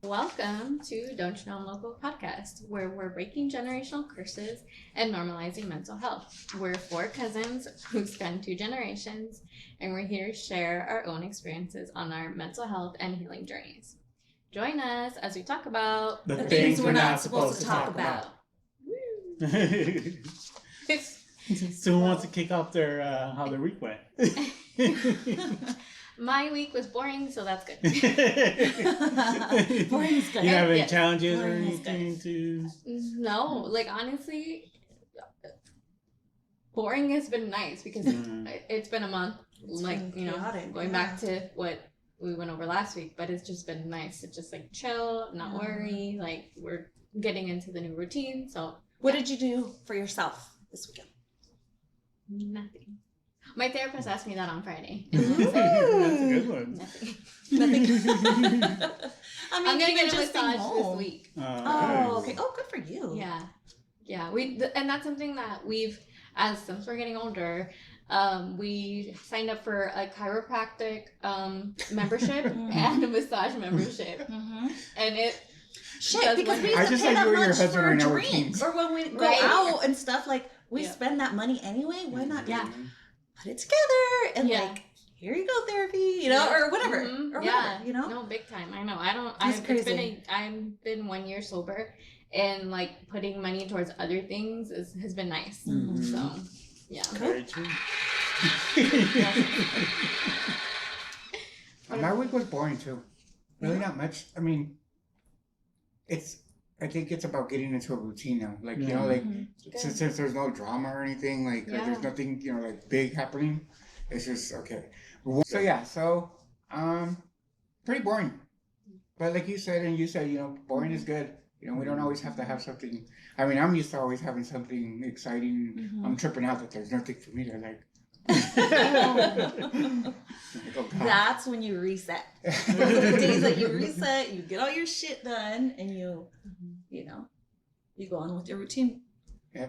Welcome to Don't You Know I'm Loco podcast, where we're breaking generational curses and normalizing mental health. We're four cousins who spend two generations, and we're here to share our own experiences on our mental health and healing journeys. Join us as we talk about the things we're not supposed to talk about. So who wants to kick off their how their week went? My week was boring, so that's good. Boring is good. You have any Yes. challenges or Boring is anything to? No, like honestly, boring has been nice because it's been a month. It's like been chaotic, going back to what we went over last week, but it's just been nice to just like chill, not worry. Like we're getting into the new routine. So What did you do for yourself this weekend? nothing. My therapist asked me that on Friday. That's a good one. Nothing. Nothing. I'm gonna get a just being massage this home. week. Oh, okay. Oh, good for you. Yeah. And that's something that since we're getting older, we signed up for a chiropractic membership and a massage membership, and it. Shit, because we I used to just pay like that you and your much husband for right now were drinks, teens. or when we go Right. out and stuff. Like we Yeah. spend that money anyway. Why not? Yeah. Put it together and Yeah. like here you go therapy, or whatever, Mhm. or Yeah. whatever. No, big time. I know. I don't. That's crazy. I've been 1 year sober, and like putting money towards other things has been nice. Mhm. So, yeah. Very true. My week was boring too. Really not much. I mean, I think it's about getting into a routine now. Like, you know, like, since there's no drama or anything, like there's nothing, like big happening. It's just, okay. So, pretty boring. But like you said, boring is good. We don't always have to have something. I mean, I'm used to always having something exciting. I'm tripping out that there's nothing for me to like. Oh, God. That's when you reset. Those are the days that you reset, you get all your shit done, and you go on with your routine. Yeah.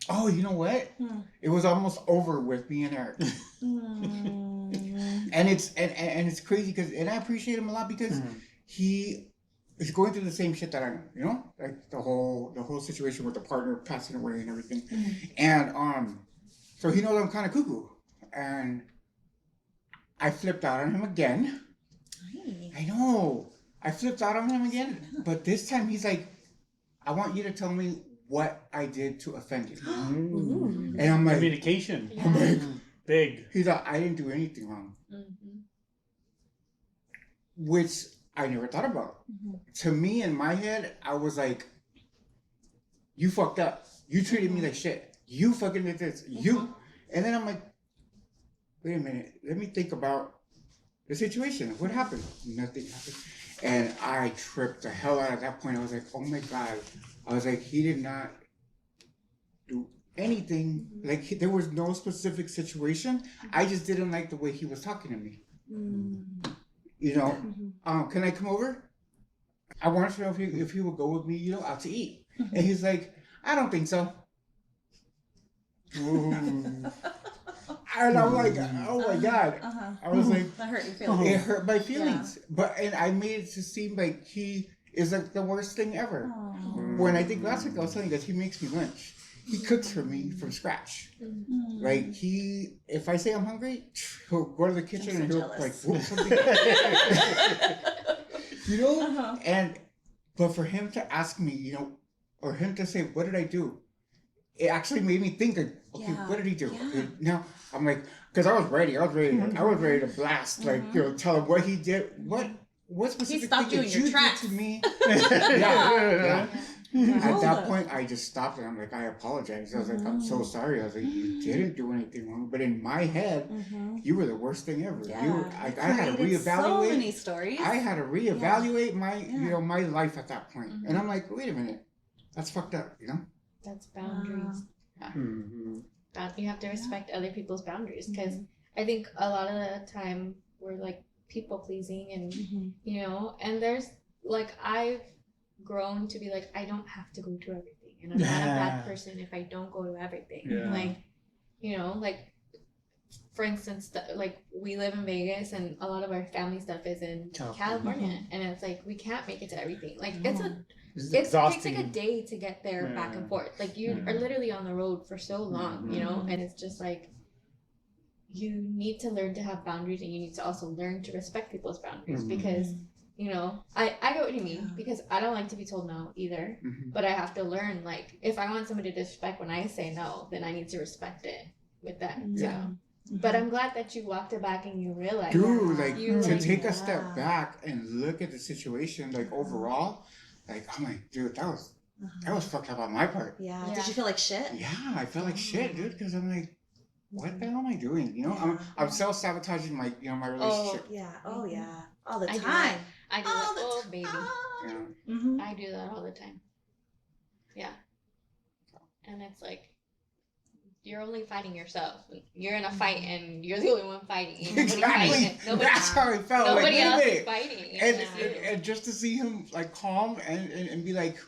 Oh, you know what? It was almost over with me and Eric. And it's crazy because I appreciate him a lot because he is going through the same shit that I am, like the whole situation with the partner passing away and everything. And so he knows I'm kind of cuckoo, and I flipped out on him again. I know. I flipped out on him again, but this time he's like, I want you to tell me what I did to offend you. And I'm like, Communication. I'm like, Big. he's like, I didn't do anything wrong. Which I never thought about. To me, in my head, I was like, you fucked up. You treated me like shit. You fucking did this. You. And then I'm like, wait a minute. Let me think about the situation. What happened? Nothing happened. And I tripped the hell out at that point. I was like, oh my God. I was like, he did not do anything. Like, there was no specific situation. I just didn't like the way he was talking to me. Can I come over? I wanted to know if he would go with me, out to eat. And he's like, I don't think so. And I'm like, oh my God. I was like, That hurt your feelings. it hurt my feelings. And I made it to seem like he is like the worst thing ever. When I think last week I was telling you guys, he makes me lunch. He cooks for me from scratch. Like if I say I'm hungry, he'll go to the kitchen and he'll jealous. like whoop something. But for him to ask me, or him to say, what did I do? It actually made me think, like, okay, what did he do? Yeah. Okay, now I'm like, because I was ready. I was ready to blast, tell him what he did. What specific stopped thing you in did your you do tracks. to me? yeah. At Hold that up. point, I just stopped and I'm like, I apologize. I was like, I'm so sorry. I was like, you didn't do anything wrong. But in my head, you were the worst thing ever. Yeah. I had to reevaluate. So many stories. I had to reevaluate my life at that point. And I'm like, wait a minute, that's fucked up. That's boundaries. Mm-hmm. You have to respect other people's boundaries because I think a lot of the time we're like people pleasing and and there's like I've grown to be like I don't have to go to everything and I'm not a bad person if I don't go to everything. Yeah. Like for instance, like we live in Vegas and a lot of our family stuff is in California, and it's like we can't make it to everything. Like it takes like a day to get there back and forth. Like you are literally on the road for so long, you know, and it's just like you need to learn to have boundaries, and you need to also learn to respect people's boundaries because. You know, I get what you mean because I don't like to be told no either. But I have to learn, like, if I want somebody to respect when I say no, then I need to respect it with that too. But I'm glad that you walked it back and you realized. Dude, like, you to take a step back and look at the situation, like, overall, like, I'm like, dude, that was fucked up on my part. Yeah. Did you feel like shit? Yeah, I felt like shit, dude, because I'm like, what the hell am I doing? You know, I'm self-sabotaging my, you know, my relationship. Oh yeah, all the time. I do that. Oh, baby. Yeah. I do that all the time. Yeah. And it's like, you're only fighting yourself. You're in a fight and you're the only one fighting. Exactly. That's how I felt. Nobody like, else wait a is fighting. And just to see him like calm and be like,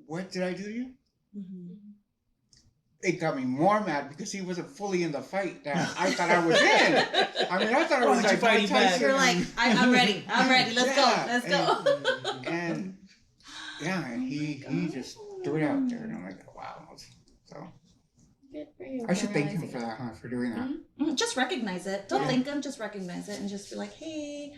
what did I do to you? It got me more mad because he wasn't fully in the fight that I thought I was in. I mean, I thought I was like fighting back. You're like, I'm ready. Let's go. And he just threw it out there, and I'm like, wow. So Good for you. I should thank him for that, for doing that. Just recognize it. Don't thank him. Just recognize it and just be like, hey,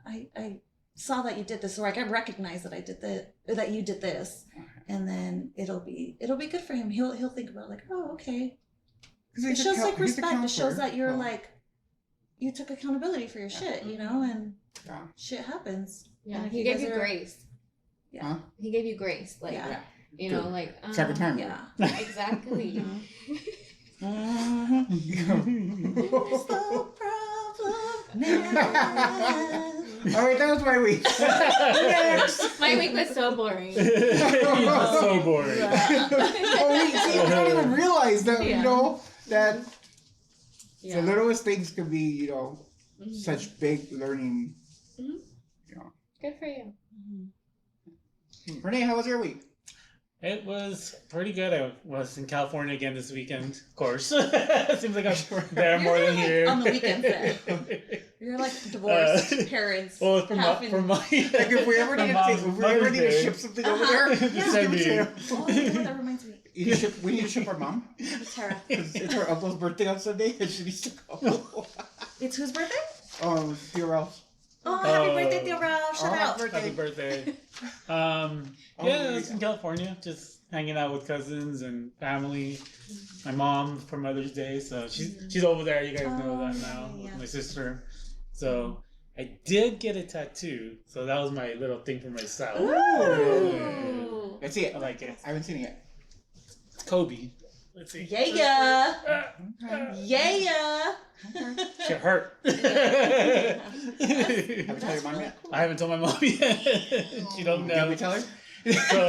I saw that you did this, or I recognize that I did that you did this, and then it'll be good for him. He'll think about like, oh, okay. It shows like respect. It shows that you're like, you took accountability for your shit, you know, and shit happens. Yeah, he gave you grace. Yeah, Huh? He gave you grace, like you know, like second time. Yeah, exactly. What's the problem now? All right, that was my week. Next. My week was so boring. So boring. I don't even realize that, you know, that the littlest things could be, you know, such big learning. You know. Good for you. Renee, how was your week? It was pretty good. I was in California again this weekend, of course. Seems like I'm there more than here. On the weekends then. You're like divorced parents. Well, for my Like if we ever need to ship something over there, send me. Oh, you know what, that reminds me. We need to ship our mom. Tara. It's her uncle's birthday on Sunday, and she needs to go. It's whose birthday? Theo Ralph. Oh, happy birthday, Theo Ralph. Shout out. Happy birthday. Yeah, I was in California, just hanging out with cousins and family. My mom for Mother's Day, so she's over there. You guys know that now. Yeah. With my sister. So I did get a tattoo, so that was my little thing for myself. Ooh. Let's see it. I like it. I haven't seen it yet. It's Kobe. Let's see. Yeah. Okay. Yeah. Shit hurt. Have you told your mom yet? I haven't told my mom yet. She don't know. Did we tell her? So,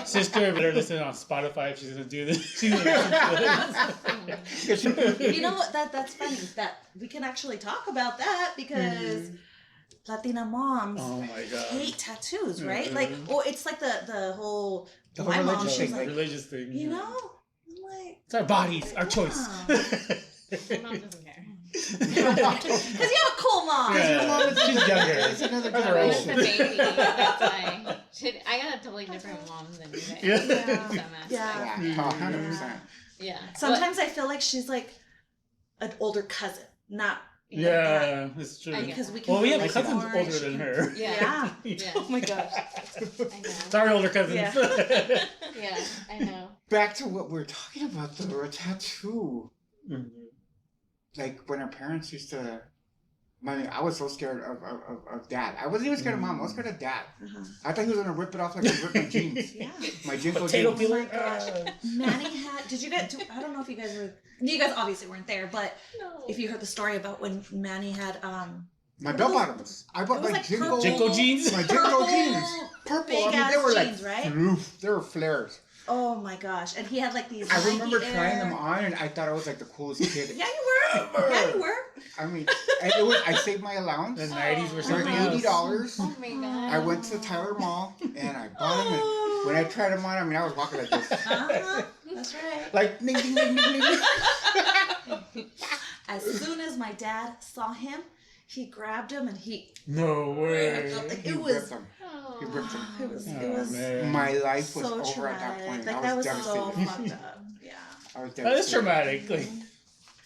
sister, better listen on Spotify if she's gonna do this. She's gonna listen to this. You know what? That's funny. That we can actually talk about that because Latina moms Oh my god. hate tattoos, right? Like, well, it's like the whole my mom. religious She's thing, like, religious thing. you know, I'm like, It's our bodies, our choice. My mom doesn't care. because you have a cool mom. Yeah. She's younger. It's another That's She's a generation. baby. That's why. I got a totally different mom than you guys. Yeah. in some aspects. Yeah. Yeah, 100%. Yeah. Sometimes I feel like she's like an older cousin, not Yeah, it's true. I get because we can. Well, we have relate cousins more, older she than can- her. Yeah. Yeah. Yeah. Oh my gosh. I know. Sorry, older cousins. Yeah. Yeah, I know. Back to what we're talking about, though, a tattoo. Mhm. Like when our parents used to. I was so scared of dad. I wasn't even scared of mom. I was scared of dad. Uh-huh. I thought he was gonna rip it off like he ripped my jeans. Yeah. My Jinko Potato jeans. peeler. Oh my gosh. Manny had. Did you guys? I don't know if you guys were. You guys obviously weren't there, but No. if you heard the story about when Manny had My bell bottoms. I bought It was my like Jinko. purple. Jinko jeans. My Jinko jeans. Purple. big I mean, ass they were jeans, like right? roof. They were flares. Oh my gosh! And he had like these. I remember Nike trying Air- them on, and I thought I was like the coolest kid. Yeah, you were. Yeah, you were. I mean, it was. I saved my allowance. The 90s were For something $80. else. Oh my god. I went to the Tyler Mall and I bought them. And when I tried them on, I mean, I was walking like this, Uh-huh. That's right. like ding ding ding ding ding. As soon as my dad saw him, he grabbed him and he. No way. It was. He ripped him. It was. Oh, It was. man. My life was So over at that traumatic. point. Like I that was was so devastated. fucked up. Yeah. I was That is devastated. traumatic. Like,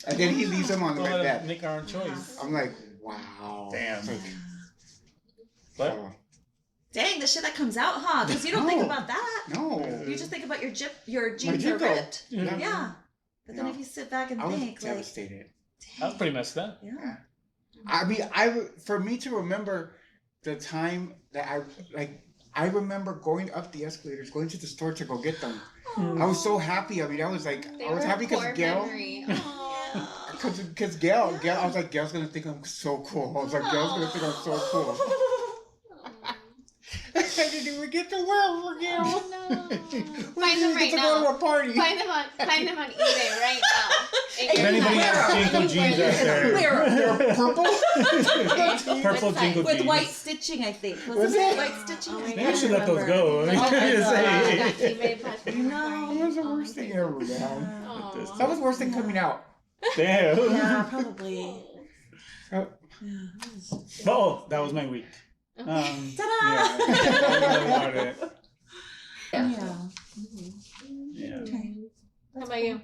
And then he leaves him on we'll my let bed. us make our own choice. I'm like, wow. Damn. Like, But so, Dang, the shit that comes out, huh? Because you don't think No. about that. no. You just think about your jeans My are Jeep, ripped. Yeah. Yeah. But then No. if you sit back and I was think, like, devastated. that was pretty messed up. yeah. I mean, for me to remember the time that I remember going up the escalators, going to the store to go get them. I was so happy. I mean, I was like, They I was were happy a because core Gail, memory. Aw. because Gail, I was like, Gail's gonna think I'm so cool. I was like, Gail's gonna think I'm so cool. I didn't even get to wear them for Gail. Oh, no. We Find them didn't right get to now. go to a party. Find them on eBay right now. If anybody has Jinko jeans out there. Where? Purple. Purple Website. Jinko With jeans. white stitching, I think. Was Was it? it white stitching? Oh my I Maybe I can't should let those remember. go. Oh my Just God. saying. eBay platform. No. That was the worst thing ever, man. Aw. That was worse than coming out. Damn. Yeah, probably. Oh, Yeah. Oh, that was my week. Ta-da! Yeah. I really about it. Yeah. Yeah. Okay. How about you?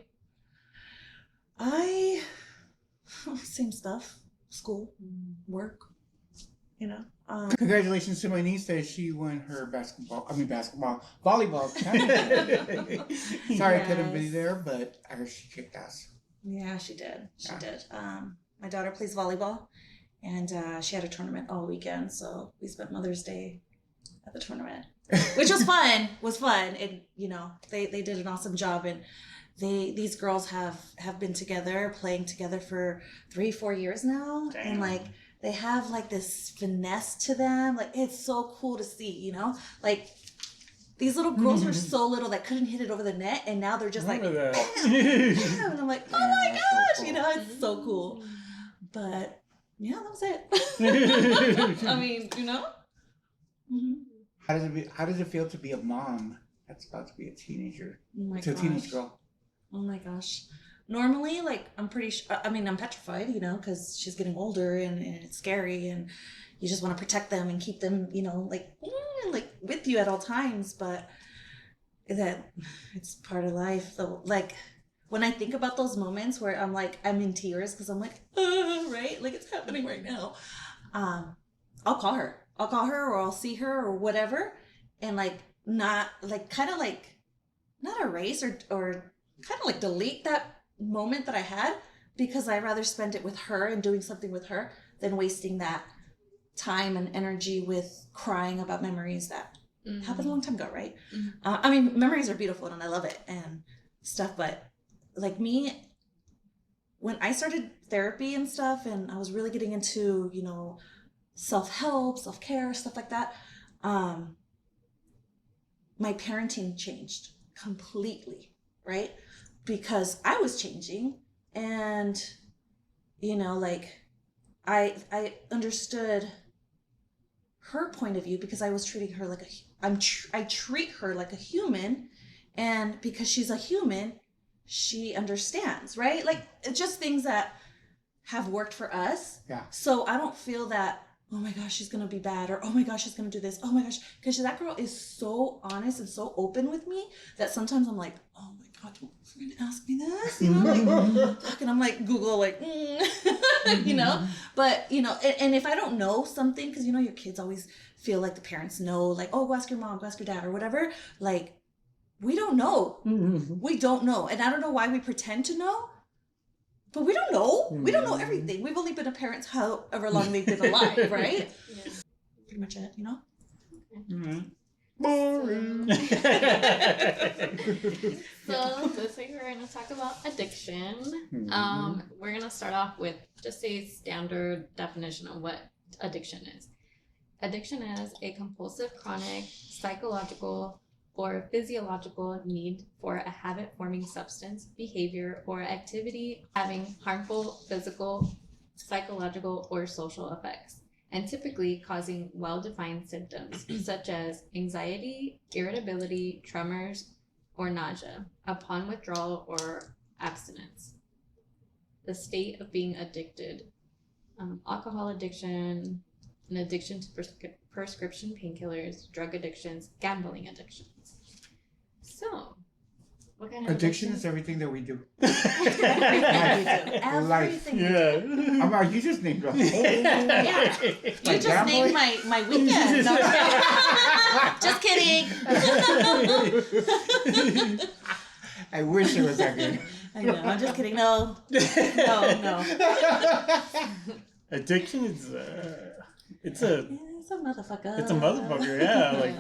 Same stuff. School, work, you know. Congratulations to my niece that she won her volleyball championship. Sorry I couldn't be Yes. there, but I heard she kicked ass. Yeah, she did. She Yeah. did. My daughter plays volleyball, and she had a tournament all weekend, so we spent Mother's Day at the tournament, which was fun. And you know, they did an awesome job, and these girls have been together, playing together for 3-4 years now. Damn. And like they have like this finesse to them. Like it's so cool to see, you know? Like these little girls were so little that couldn't hit it over the net, and now they're just like Remember that. "Bam!" And I'm like, oh my Yeah, that's so gosh, you cool. know, it's so cool. But yeah, that was it. I mean, you know? Mm-hmm. How does it feel to be a mom that's about to be a teenager? Oh my To a gosh. teenage girl. Oh my gosh. Normally, like, I'm pretty I'm petrified, you know, because she's getting older and it's scary and you just want to protect them and keep them, you know, like with you at all times. But that it's part of life. So, like, when I think about those moments where I'm in tears because I'm like, right? Like, it's happening right now. I'll call her. Or I'll see her or whatever. And, like, not erase or kind of like delete that moment that I had, because I'd rather spend it with her and doing something with her than wasting that time and energy with crying about memories that happened a long time ago, right? Mhm. I mean, memories are beautiful and I love it and stuff, but like me, when I started therapy and stuff and I was really getting into, you know, self-help, self-care, stuff like that, my parenting changed completely, right? Because I was changing and, you know, like I understood her point of view because I was treating her like I treat her like a human, and because she's a human, she understands, right? Like it's just things that have worked for us. Yeah. So I don't feel that, oh my gosh, she's gonna be bad, or oh my gosh, she's gonna do this, oh my gosh, because that girl is so honest and so open with me that sometimes I'm like, oh my god, you're gonna ask me this, you know, like, fuck, and I'm like Google, like, you know, but you know, and if I don't know something, because you know your kids always feel like the parents know, like, oh, go ask your mom, go ask your dad, or whatever, like we don't know, we don't know, and I don't know why we pretend to know. But we don't know. We don't know everything. We've only been a parents however long they've been alive, right? Yeah. Pretty much it, you know? Boring. So this week we're going to talk about addiction. We're going to start off with just a standard definition of what addiction is. Addiction is a compulsive, chronic, psychological, or physiological need for a habit-forming substance, behavior, or activity having harmful physical, psychological, or social effects, and typically causing well-defined symptoms such as anxiety, irritability, tremors, or nausea upon withdrawal or abstinence. the state of being addicted. Alcohol addiction, an addiction to prescription painkillers, drug addictions, gambling addictions. So, what kind of Addiction is everything that we do. Everything. Yeah. I'm like, you just named us. Yeah. You just named my weekend. No, just kidding. I wish it was that good. I know. I'm just kidding. No. Addiction is it's a It's a motherfucker. it's a motherfucker, yeah. Like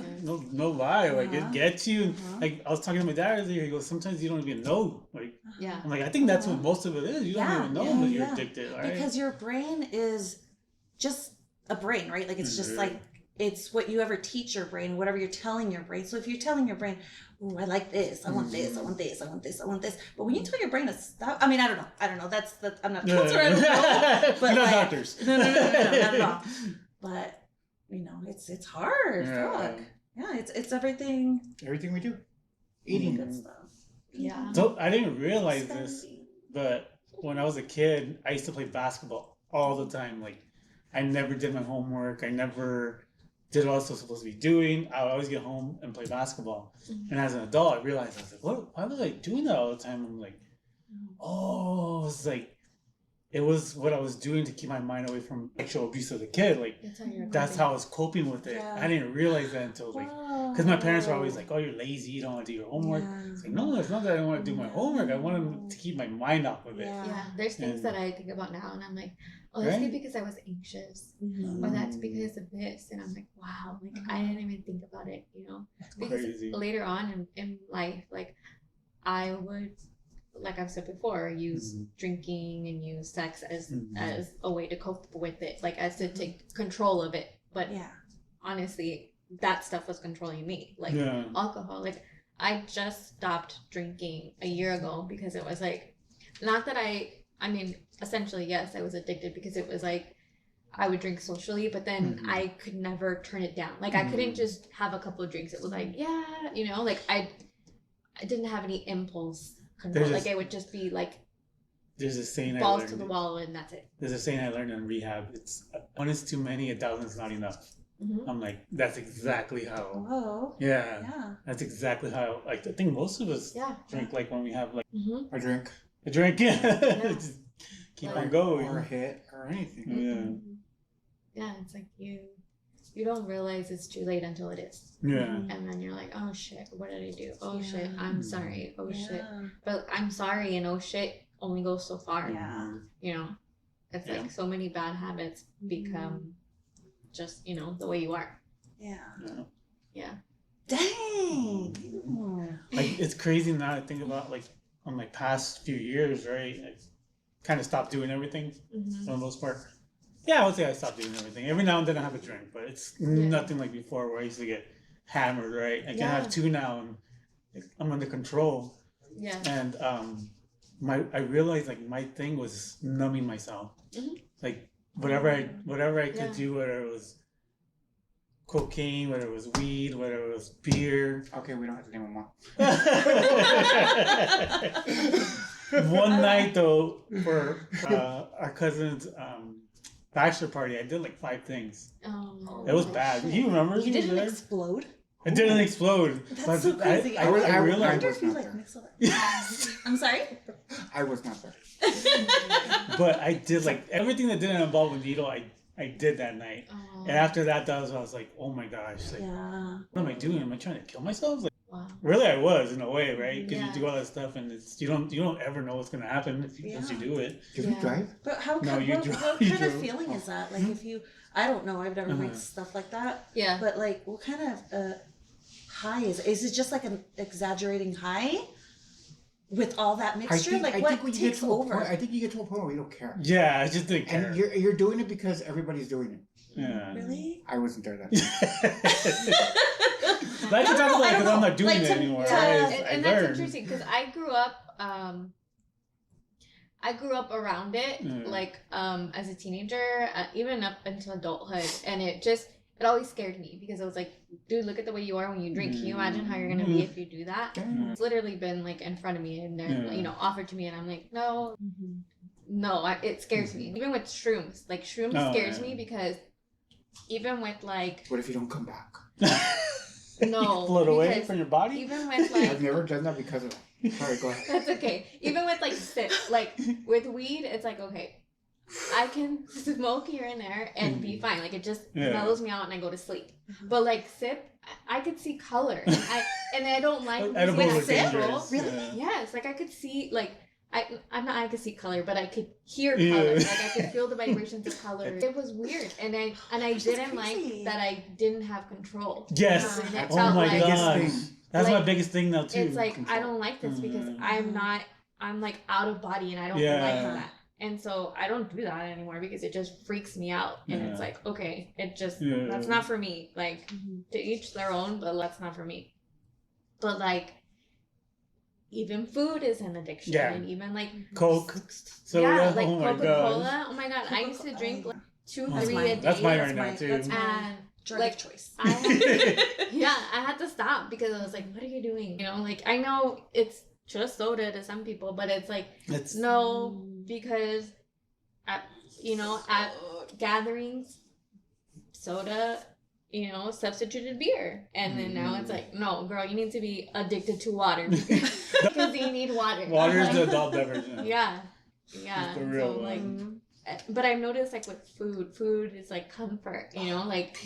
no lie, like it gets you. Uh-huh. Like I was talking to my dad earlier. He goes, sometimes you don't even know. Like Yeah. I'm like, I think that's what most of it is. You don't even know that you're addicted, right? Because your brain is just a brain, right? Like it's just like it's what you ever teach your brain, whatever you're telling your brain. So if you're telling your brain, "Ooh, I like this. I want this. I want this. I want this. I want this," but when you tell your brain to stop, I mean, I don't know. That's I'm not a counselor. I don't know. But We're not like, doctors. No, not at all. But it's hard. Yeah. Fuck. Yeah, it's everything. Everything we do. Good Eating. stuff. Yeah. So I didn't realize this, Spending. but when I was a kid, I used to play basketball all the time. Like I never did my homework. I never did what I was supposed to be doing. I would always get home and play basketball. And as an adult, I realized I was like, why was I doing that all the time? I'm like, oh, it's like it was what I was doing to keep my mind away from sexual abuse as a kid. Like that's how I was coping with it. Yeah. I didn't realize that until like, because my parents were always like, "Oh, you're lazy. You don't want to do your homework." Yeah. It's like, no, it's not that I don't want to do my homework. I want to keep my mind off of it. Yeah, there's things And- that I think about now, and I'm like, oh, that's Right? because I was anxious, Mhm. or that's because of this, and I'm like, wow, like I didn't even think about it, you know. Because Crazy. later on in life, like I would, like I've said before, use drinking and use sex as a way to cope with it, like as to take control of it. But Yeah. honestly, that stuff was controlling me, like Yeah. alcohol. Like I just stopped drinking a year ago because it was like, not that I mean, essentially, yes, I was addicted because it was like I would drink socially, but then I could never turn it down. Like I couldn't just have a couple of drinks. It was like, yeah, you know, like I didn't have any impulse control. There's Like this- it would just be like There's a saying I balls learned. to the wall and that's it. There's a saying I learned in rehab. It's one is too many, 1,000 is not enough. Mhm. I'm like, that's exactly how. Whoa. Yeah. Yeah. That's exactly how. Like I think most of us Yeah. drink like when we have like Mm-hmm. A drink. a drink. Yeah. Just keep Like- on going. Or a hit. Or anything. Yeah. Yeah, it's like you don't realize it's too late until it is. Yeah. And then you're like, oh shit, what did I do? Oh Yeah. shit, I'm sorry. Oh shit. Yeah. But I'm sorry and oh shit only goes so far. Yeah. You know? It's Yeah. like so many bad habits become just, you know, the way you are. Yeah. Yeah. Yeah. Dang. Like it's crazy now to think about like on my past few years, right? I kind of stopped doing everything Mm-hmm. for the most part. Yeah, I would say I stopped doing everything. Every now and then I have a drink, but it's nothing like before where I used to get hammered, right? I can have two now and I'm under control. Yeah. And I realized like my thing was numbing myself. Mhm. Like whatever I could Yeah. do, whether it was cocaine, whether it was weed, whether it was beer. Okay, we don't have to name them all. One night though, for our cousin's bachelor party, I did like 5 things. Oh, It was bad. You remember? You was didn't there? explode? It didn't explode. That's so crazy. I realized. wonder was if you not like there. mix all that. I'm sorry? I was not there. But I did like everything that didn't involve a needle. I did that night, Oh, and after that, I was like, oh my gosh, like, Yeah. what am I doing? Am I trying to kill myself? Like, wow. really, I was in a way, right? Because Yeah. you do all that stuff, and it's you don't ever know what's gonna happen if you, once you do it. Did we Yeah. drive? But how No, what, you what, drove- what you kind of drove. feeling is that? Like if you I don't know, I've never mixed stuff like that. Yeah. But like what kind of high is it? Is it just like an exaggerating high? With all that mixture? I like think what when you get takes to a over? point, I think you get to a point where you don't care. Yeah, I just didn't care. And you're doing it because everybody's doing it. Yeah. Really? I wasn't there that But I can talk about it I don't because I'm know. not doing Like, it to- anymore. to- I And that's learned. interesting because I grew up around it, Mm. like as a teenager, even up until adulthood, and it always scared me because I was like, dude, look at the way you are when you drink. Can you imagine how you're gonna be if you do that? Yeah. It's literally been like in front of me and they're Yeah. you know offered to me, and I'm like, no, no, it scares me. Even with shrooms, like shrooms scares me because even with like, What if you don't come back? no, Float away because from your body. even with I've like, never done that because of that. Sorry, go ahead. that's okay. Even with like like with weed, it's like okay, I can smoke here and there and be fine. Like it just mellows me out and I go to sleep. But like sip, I could see color and I don't like Edibles are sip. dangerous. Really? Yeah. Yes, like I could see like I could see color, but I could hear color. Like I could feel the vibrations of color. It was weird, and I didn't like that I didn't have control. Yes. And it Oh felt my like, god. That's my like, biggest thing now too. It's like Control. I don't like this because I'm like out of body and I don't like that. And so I don't do that anymore because it just freaks me out. And it's like, okay, it just that's not for me. Like to each their own, but that's not for me. But like even food is an addiction. Yeah. And even like Coke. So like oh my Coca-Cola. god. Oh my god. I used to drink like 2, That's 3 mine. a day. That's mine right That's now my- too. that's my- And Drug like of choice. I had, I had to stop because I was like, what are you doing? You know, like I know it's just soda to some people, but it's like It's no, because at gatherings, soda, substituted beer. And then now it's like, no, girl, you need to be addicted to water because you need water. water is Like, the adult beverage. yeah. It's the real So like one. but I've noticed like with food is like comfort, like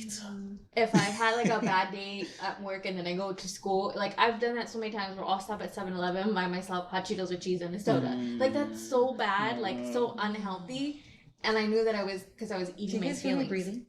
if I had like a bad day at work and then I go to school, like I've done that so many times where I'll stop at 7-Eleven, buy myself hot Cheetos with cheese and a soda. Like that's so bad, like so unhealthy. And I knew that because I was Do eating you my guys feel me feelings. breathing?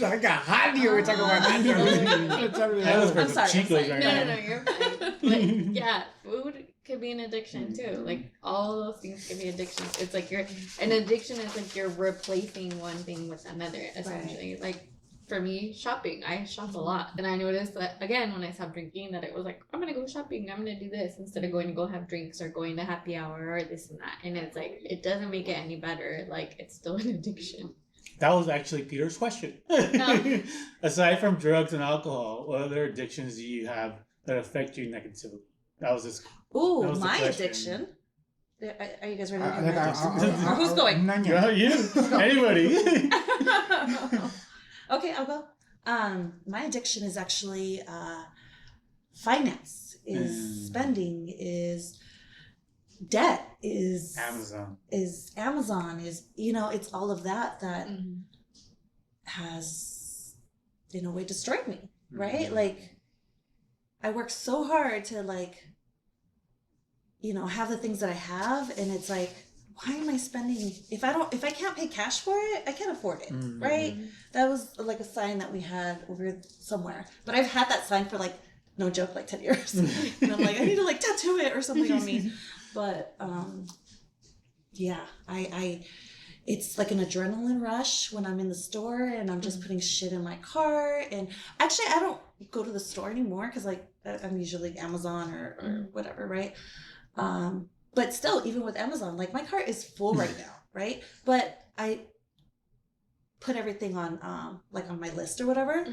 I got hot here. We're talking about hot I was I'm for sorry, Chicos right No, now. you're fine. Like, yeah, food could be an addiction too. Like all those things can be addictions. It's like an addiction is like you're replacing one thing with another essentially. Like for me, shopping. I shop a lot, and I noticed that again when I stopped drinking that it was like I'm gonna go shopping. I'm gonna do this instead of going to go have drinks or going to happy hour or this and that. And it's like it doesn't make it any better. Like it's still an addiction. That was actually Peter's question. No. Aside from drugs and alcohol, what other addictions do you have that affect you negatively? That was his. Ooh, That was the my question. addiction. Are you guys ready to I- hear my addiction? Who's going? None Yeah, yet. you. Anybody. Okay, I'll go. My addiction is actually finance, is spending, is debt, is Amazon. is Amazon, is it's all of that has in a way destroyed me, right? Mhm. Like I work so hard to have the things that I have, and it's like, why am I spending if I can't pay cash for it, I can't afford it, Mhm. right? That was like a sign that we had over somewhere. But I've had that sign for like, no joke, like 10 years. And I'm like, I need to like tattoo it or something on me. But yeah, I it's like an adrenaline rush when I'm in the store and I'm just putting shit in my cart. And actually I don't go to the store anymore because like I'm usually Amazon or whatever, right? But still, even with Amazon, like my cart is full right now, right? But I put everything on like on my list or whatever,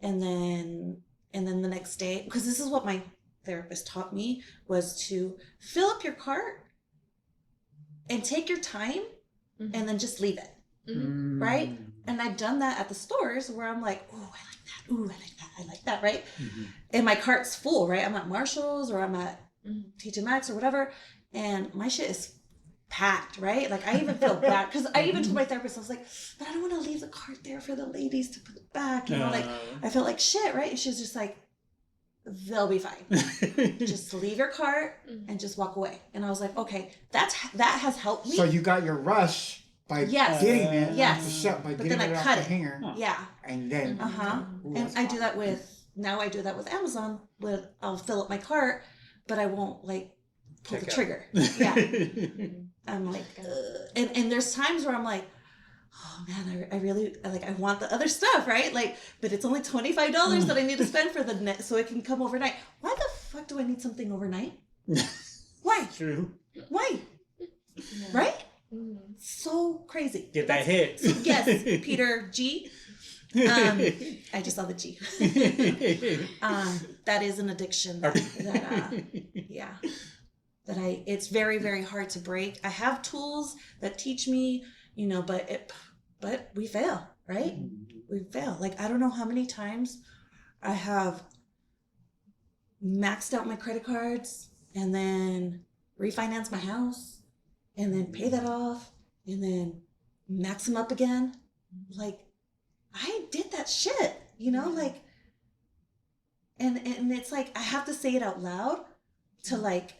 and then the next day, because this is what my therapist taught me, was to fill up your cart and take your time and then just leave it. Mm. Right? And I've done that at the stores where I'm like, oh, I like that. Ooh, I like that. I like that, right? And my cart's full, right? I'm at Marshall's or I'm at TJ Maxx or whatever, and my shit is packed, right? Like I even feel bad because I even told my therapist, I was like, but I don't want to leave the cart there for the ladies to put it back, like I felt like shit, right? And she's just like, they'll be fine. Just leave your cart and just walk away. And I was like, okay, that has helped me. So you got your rush by Yes. getting it. Yes. To shut, by But getting then I it off cut the it. hanger. Yeah. And then. Ooh, And that's I do hot. that with Amazon. I'll fill up my cart, but I won't like pull the Check out. trigger. Yeah. I'm like, and there's times where I'm like, oh man, I really I want the other stuff, right? Like, but it's only $25 that I need to spend for the net so it can come overnight. Why the fuck do I need something overnight? Why? True. Why? Right? So crazy. Get that hit. Yes, Peter G. I just saw the G. That is an addiction. Yeah. it's very, very hard to break. I have tools that teach me, but we fail, right? We fail. Like, I don't know how many times I have maxed out my credit cards and then refinance my house and then pay that off and then max them up again. Like, I did that shit, like, and it's like I have to say it out loud to like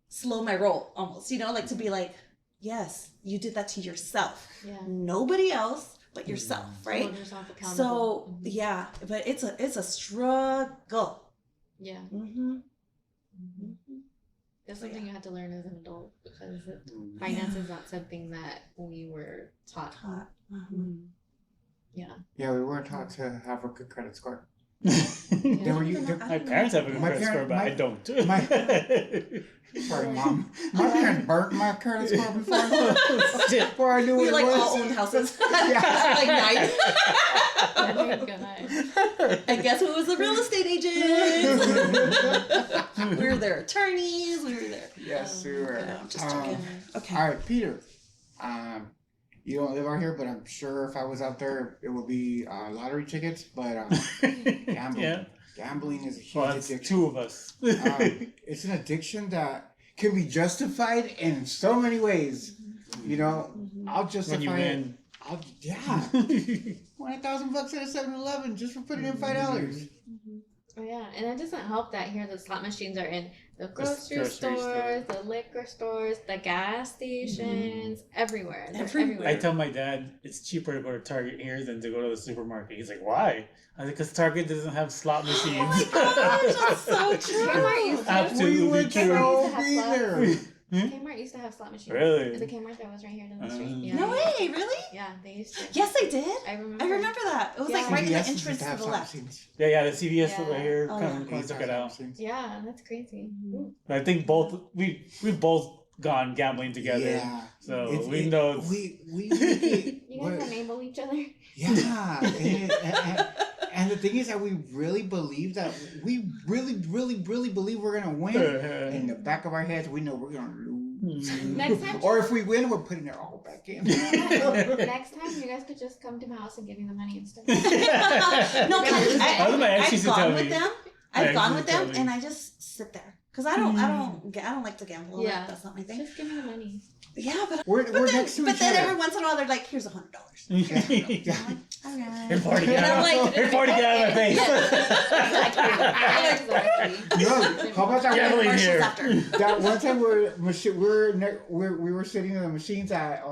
slow my roll almost, like to be like, yes, you did that to yourself. Yeah. Nobody else but yourself, right? Hold yourself accountable. So yeah, but it's a struggle. Yeah. Mm-hmm. It's something you have to learn as an adult because finance is not something that we were taught. Yeah. Yeah, we weren't taught to have a good credit score. Yeah. My parents have a good credit score, but I don't. Sorry, Mom. My parents burnt my credit score before I knew We what like it was. all owned houses. Yeah. Like 9. Oh my God. And guess who was the real estate agent? We were their attorneys. We were there. Yes, we were. No, I'm just joking. Okay. All right, Peter. You don't live out here, but I'm sure if I was out there, it would be lottery tickets. But gambling. Yeah. Gambling is a huge Well, it's addiction. 2 of us. It's an addiction that can be justified in so many ways. I'll justify When you it. win. Yeah. $1,000 at a 7-Eleven just for putting in $5. Oh yeah, and it doesn't help that here the slot machines are in the grocery grocery stores, store. the liquor stores, the gas stations, everywhere. They're Everywhere. everywhere. I tell my dad it's cheaper to go to Target here than to go to the supermarket. He's like, why? I was like, because Target doesn't have slot machines. Oh my gosh, that's so true. Kmart used to. Absolutely We would true. so Kmart be used to have there. Kmart used to have slot machines. Really? The Kmart that was right here down the street. Uh, Yeah. No way, really? Yeah, they used to. Yes, they did. I remember. I remember that. It was Yeah. like right in the CVS used entrance to to have the slot left. machines. Yeah, the CVS Yeah. over here Oh, kind yeah. of took it out. Yeah, that's crazy. But I think both we've both gone gambling together. Yeah. So we know it's, we You guys enable each other. yeah. And the thing is that we really believe that we really believe we're gonna win. In the back of our heads, we know we're gonna lose. Next time, Or if we win, we're putting it all back in. next time you guys could just come to my house and give me the money instead. No, Other than my ex used I've to tell gone with me. them. My I've ex gone used with to tell them, me. and I just sit there because I don't like to gamble. Yeah. That's not my thing. Just give me the money. Yeah, but We're then, next to but each then other. every once in a while they're like, "Here's $100." Yeah. I'm like, all You're right. bored to get And out. I'm like, You're bored to get out of my face. Exactly. No, how about that Gambling one? here. After. That one time we were sitting in the machines at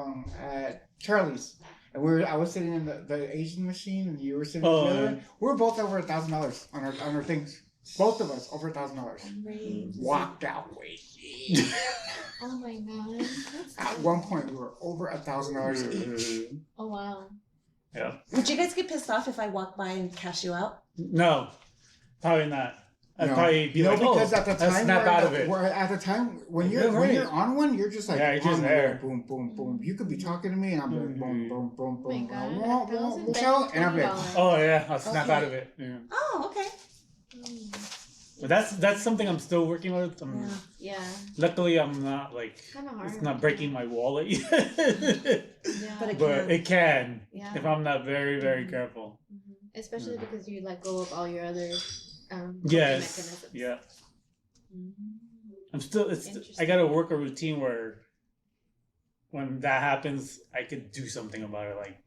Charlie's, and I was sitting in the Asian machine, and you were sitting in the other one. We were both over $1,000 on our things. Both of us over $1,000. Walked out waiting. Oh my god. That's At one point, we were over $1,000 each. Oh wow. Yeah. Would you guys get pissed off if I walk by and cash you out? No, probably not. I'd No. probably be No, like, because oh, at the let's time, snap out of it. at the time when Yeah, you're right. on one, you're just like, Yeah, you're just on there. Boom, boom, boom. You could be talking to me, and I'm like, boom, boom, boom, Oh my boom. god. Wah, wah, wah, and I'm like, $1,000. Oh yeah, I'll snap Okay. out of it. Yeah. Oh, okay. But that's something I'm still working with. Yeah. Luckily, I'm not like Kind of hard. it's not breaking my wallet yet. Yeah. But it But can. it can Yeah. if I'm not very careful. Especially because you let go of all your other coping Yes. mechanisms. Yeah. Mhm. I'm still. I gotta work a routine where when that happens, I could do something about it. Like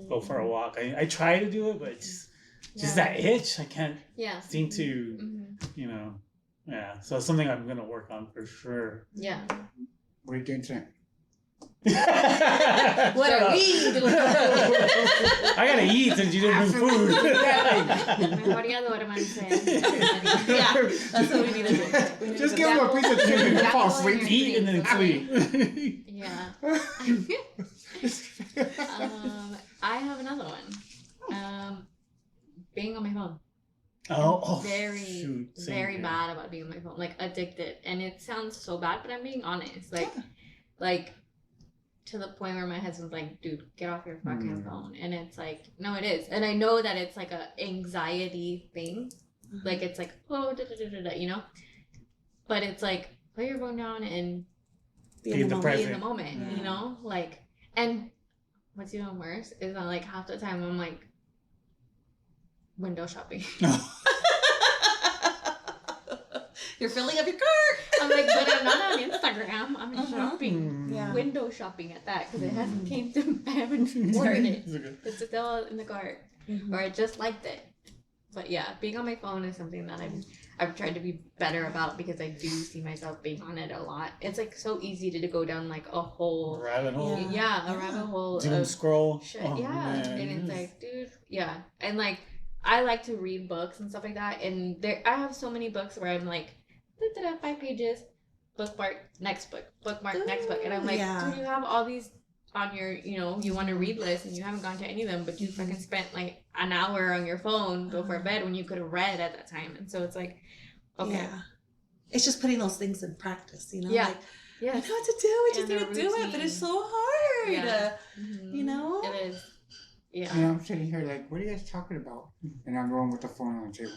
go for a walk. I try to do it, but it's just Yeah. that itch. I can't Yeah. seem to. Mhm. Yeah. So it's something I'm gonna work on for sure. Yeah. what are you doing tonight? What Shut are up. we doing? I gotta eat since you didn't bring food. Mejor ya duérmanse. Yeah, that's what we need to do. We need Just to give him a Dabble- piece of chicken and fall dabble in asleep. your Eat and then sleep. Yeah. I have another one. Being on my phone. Oh, Very, shoot. Same very here. bad about being on my phone. Like addicted, and it sounds so bad, but I'm being honest. Like to the point where my husband's like, "Dude, get off your fucking phone." And it's like, no, it is, and I know that it's like a anxiety thing. Like it's like, oh, da, da, da, da, da, you know. But it's like put your phone down and Be Be in the be present. in the moment, Yeah. you know? Like, and what's even worse is that, like, half the time I'm, like, window shopping. You're filling up your cart. I'm like, but I'm not on Instagram. I'm Uh-huh. shopping. Yeah. Window shopping at that, because it hasn't came to, I haven't ordered it. It's still in the cart. Mhm. Or I just liked it. But yeah, being on my phone is something that I've tried to be better about, because I do see myself being on it a lot. It's like so easy to go down like a whole Rabbit hole. Yeah. a rabbit hole Doom of scroll. shit. Oh, Yeah. man. And it's like, dude, yeah. And like I like to read books and stuff like that. And I have so many books where I'm like, 5 pages, bookmark, next book, bookmark, next book. And I'm like, Yeah. dude, you have all these on your, you want to read list, and you haven't gone to any of them, but you fucking spent like an hour on your phone before bed when you could have read at that time. And so it's like, okay. Yeah. It's just putting those things in practice, you know? Yeah. Like, I Yes. know what to do. We just And need a to do it, but it's so hard. Yeah. Mhm. You know? It is. Yeah. And I'm sitting here like, what are you guys talking about? And I'm going with the phone on the table.